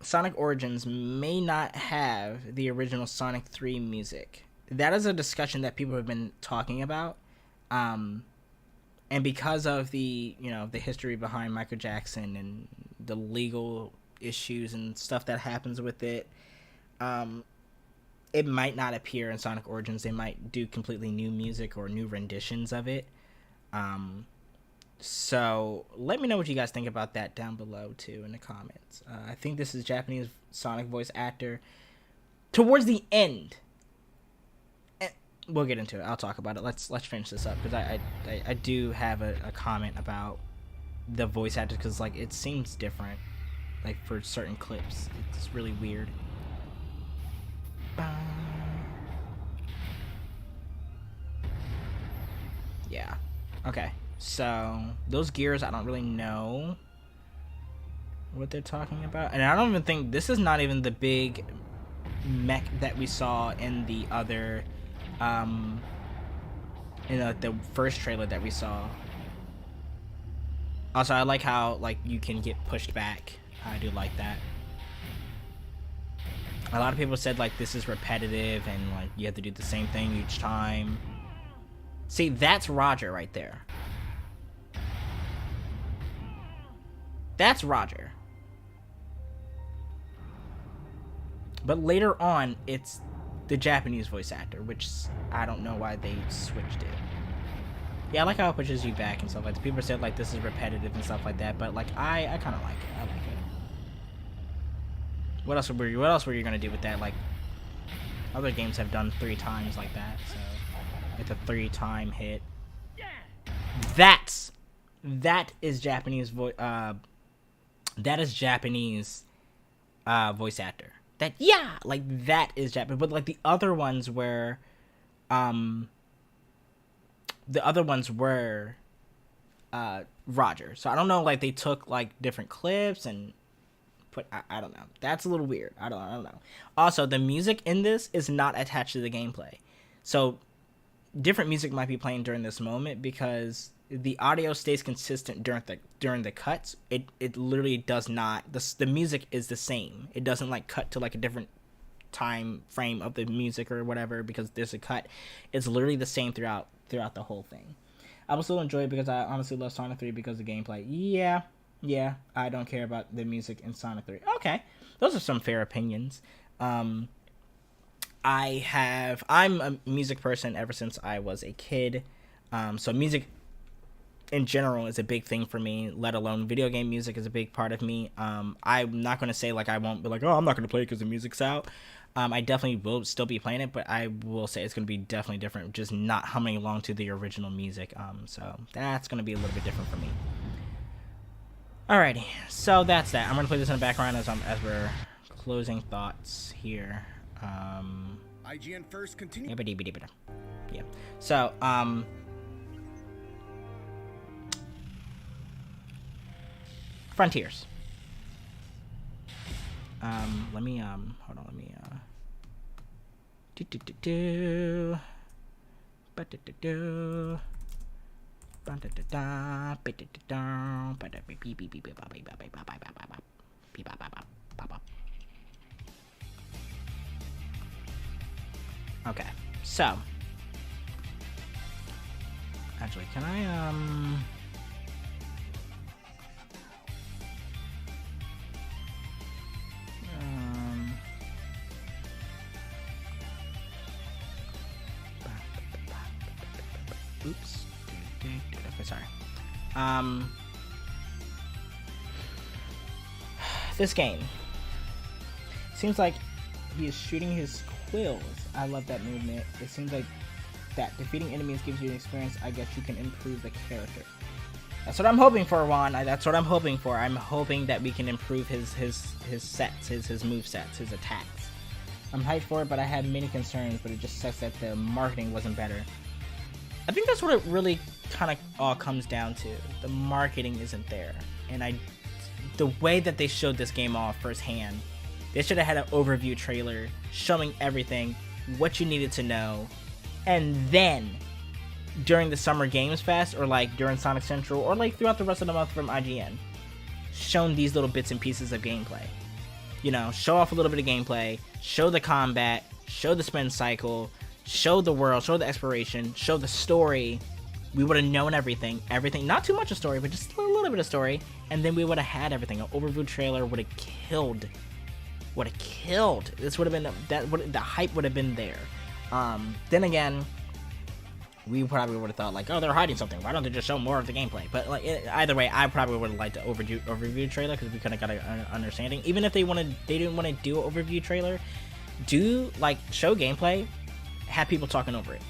Sonic Origins may not have the original Sonic 3 music? That is a discussion that people have been talking about. And because of the history behind Michael Jackson and the legal issues and stuff that happens with it, it might not appear in Sonic Origins. They might do completely new music or new renditions of it. So let me know what you guys think about that down below too in the comments. I think this is Japanese Sonic voice actor. Towards the end, we'll get into it. I'll talk about it. Let's finish this up because I do have a comment about the voice actor because like it seems different, like for certain clips. It's really weird. Yeah. Okay. So those gears, I don't really know what they're talking about, and I don't even think this is not even the big mech that we saw in the other in the first trailer that we saw. Also, I like how like you can get pushed back. I do like that. A lot of people said like this is repetitive and like you have to do the same thing each time. See, that's Roger right there. That's Roger. But later on, it's the Japanese voice actor, which I don't know why they switched it. Yeah, I like how it pushes you back and stuff like that. People said like this is repetitive and stuff like that, but like I kind of like it. I like it. What else were you gonna do with that? Like other games have done 3 times like that, so with a 3-time hit. That is Japanese voice. That is Japanese voice actor. That is Japanese. But like the other ones were, Roger. So I don't know. Like they took like different clips and put. I don't know. That's a little weird. I don't know. Also, the music in this is not attached to the gameplay, so different music might be playing during this moment because the audio stays consistent during the cuts. It literally does not. The music is the same. It doesn't like cut to like a different time frame of the music or whatever because there's a cut. It's literally the same throughout the whole thing. I will still enjoy it because I honestly love Sonic 3 because of the gameplay. Yeah, I don't care about the music in Sonic 3. Okay, those are some fair opinions. I'm a music person ever since I was a kid. So music in general is a big thing for me, let alone video game music is a big part of me. I'm not going to say like I won't be like, oh, I'm not going to play it because the music's out. I definitely will still be playing it, but I will say it's going to be definitely different, just not humming along to the original music. So that's going to be a little bit different for me. Alrighty, so that's that. I'm going to play this in the background as we're closing thoughts here. IGN first continue. Yeah. So, Frontiers. Let me, hold on, let me, okay, so actually, can I oops. Okay, sorry. This game seems like he is shooting his quills. I love that movement. It seems like that defeating enemies gives you an experience. I guess you can improve the character. That's what I'm hoping for, Juan. That's what I'm hoping for. I'm hoping that we can improve his sets, his move sets, his attacks. I'm hyped for it, but I had many concerns. But it just sucks that the marketing wasn't better. I think that's what it really kind of all comes down to. The marketing isn't there, and the way that they showed this game off firsthand, they should have had an overview trailer showing everything, what you needed to know, and then during the Summer Games Fest or like during Sonic Central or like throughout the rest of the month from IGN, shown these little bits and pieces of gameplay. You know, show off a little bit of gameplay, show the combat, show the spin cycle, show the world, show the exploration, show the story. We would have known everything, not too much of story, but just a little bit of story, and then we would have had everything. An overview trailer would have killed. This would have been the hype would have been there. Then again, we probably would have thought like, oh, they're hiding something. Why don't they just show more of the gameplay? But like either way, I probably would have liked the overview trailer because we could have got an understanding. Even if they didn't want to do an overview trailer, do like show gameplay. Have people talking over it.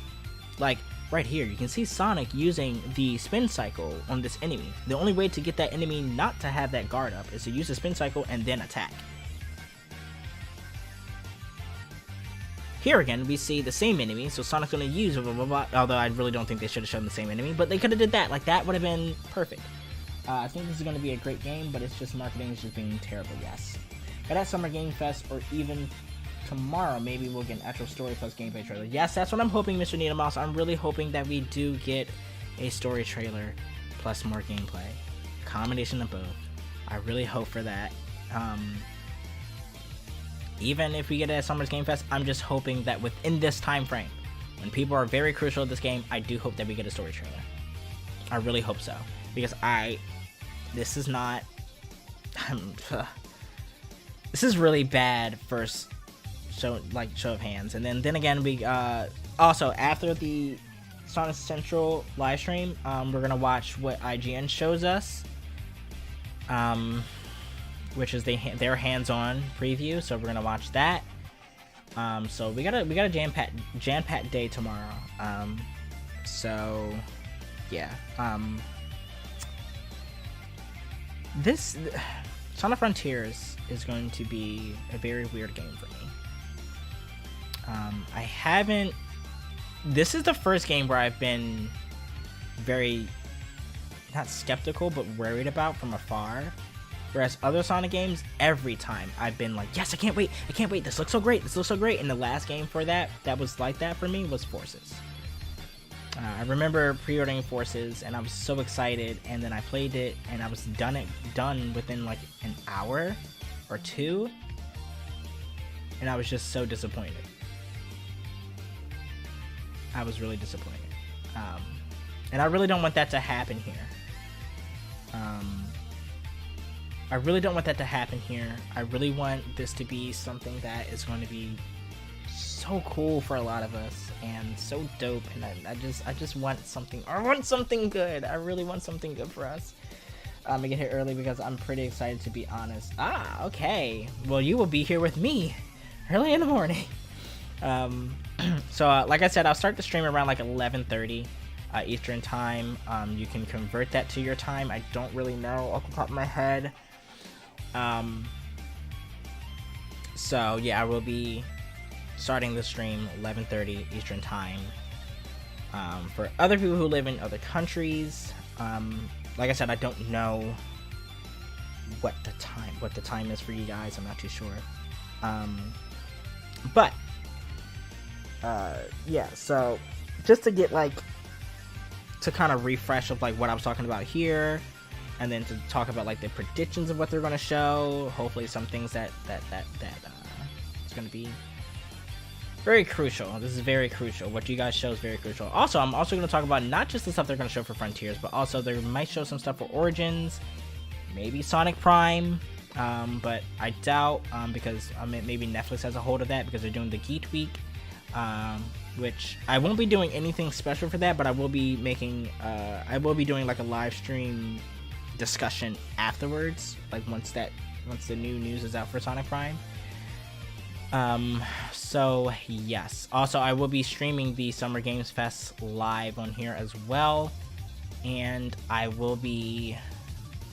Like right here, you can see Sonic using the spin cycle on this enemy. The only way to get that enemy not to have that guard up is to use the spin cycle and then attack. Here again, we see the same enemy, so Sonic's gonna use blah blah blah. Although I really don't think they should have shown the same enemy, but they could have did that. Like that would have been perfect. I think this is gonna be a great game, but it's just marketing is just being terrible. Yes, but at Summer Game Fest or even tomorrow, maybe we'll get an actual story plus gameplay trailer. Yes, that's what I'm hoping, Mr. Needle Mouse. I'm really hoping that we do get a story trailer plus more gameplay. Combination of both. I really hope for that. Even if we get it at Summer's Game Fest, I'm just hoping that within this time frame, when people are very crucial to this game, I do hope that we get a story trailer. I really hope so, because this is not, this is really bad first show of hands. And then again, we also after the Sonic Central live stream, we're gonna watch what IGN shows us, which is their hands-on preview. So we're gonna watch that. So we got a jam-packed day tomorrow. So yeah. This Sonic Frontiers is going to be a very weird game for me. This is the first game where I've been very, not skeptical, but worried about from afar. Whereas other Sonic games, every time I've been like, yes, I can't wait, this looks so great, And the last game for that was like that for me was Forces. I remember pre-ordering Forces, and I was so excited, and then I played it, and I was done within like an hour or two, and I was just so disappointed. I was really disappointed. And I really don't want that to happen here. I really don't want that to happen here. I really want this to be something that is going to be so cool for a lot of us and so dope, and I just want something. I want something good. I really want something good for us. I'm gonna get here early because I'm pretty excited, to be honest. Okay. Well, you will be here with me early in the morning. So like I said, I'll start the stream around like 11:30 Eastern time. You can convert that to your time. I don't really know off the top of my head. So yeah, I will be starting the stream 11:30 Eastern time. For other people who live in other countries, like I said, I don't know what the time is for you guys. I'm not too sure. But yeah, so just to get to kind of refresh of what I was talking about here, and then to talk about the predictions of what they're going to show. Hopefully some things that it's going to be very crucial. This is very crucial. What you guys show is very crucial. Also, I'm also going to talk about not just the stuff they're going to show for Frontiers, but also they might show some stuff for Origins, maybe Sonic Prime, but I doubt, because maybe Netflix has a hold of that because they're doing the Geek Week, which I won't be doing anything special for that, but I will be making, I will be doing a live stream discussion afterwards, once the new news is out for Sonic Prime. So yes, also I will be streaming the Summer Games Fest live on here as well, and I will be,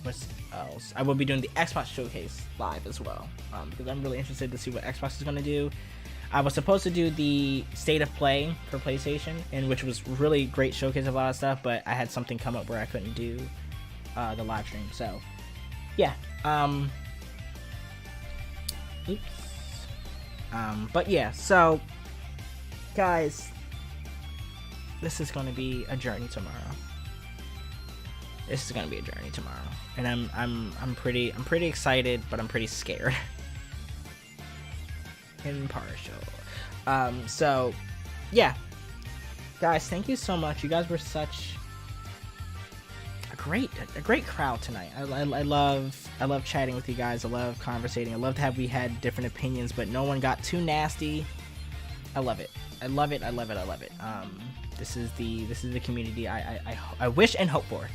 what else? I will be doing the Xbox Showcase live as well, because I'm really interested to see what Xbox is going to do. I was supposed to do the State of Play for PlayStation, and which was really great showcase of a lot of stuff, but I had something come up where I couldn't do the live stream. So yeah, oops. But yeah, so guys, this is going to be a journey tomorrow. This is going to be a journey tomorrow, and I'm pretty excited, but I'm pretty scared. Impartial. So yeah, guys, thank you so much. You guys were such a great crowd tonight. I love chatting with you guys. I love conversating. I loved how we had different opinions, but no one got too nasty. I love it. I love it. This is the community I wish and hope for.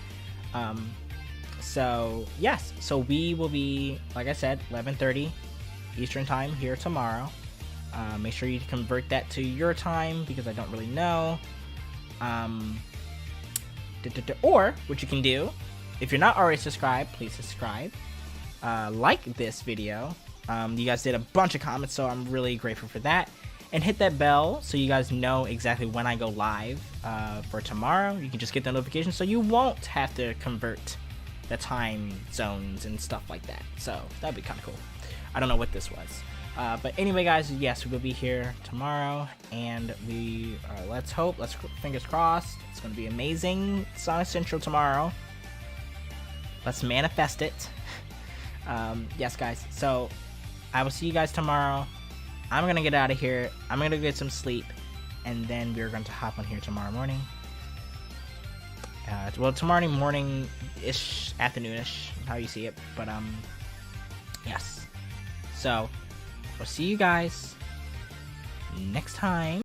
So yes, so we will be, like I said, 11:30 Eastern time here tomorrow. Make sure you convert that to your time, because I don't really know. Or what you can do, if you're not already subscribed, please subscribe. Like this video. You guys did a bunch of comments, so I'm really grateful for that. And hit that bell so you guys know exactly when I go live for tomorrow. You can just get the notification, so you won't have to convert the time zones and stuff like that. So that'd be kind of cool. I don't know what this was. But anyway, guys, yes, we will be here tomorrow, and we let's fingers crossed, it's gonna be amazing. Sonic Central tomorrow. Let's manifest it. Yes, guys. So I will see you guys tomorrow. I'm gonna get out of here. I'm gonna get some sleep, and then we're going to hop on here tomorrow morning. Well, tomorrow morning-ish, afternoonish, how you see it. But yes. So we'll see you guys next time.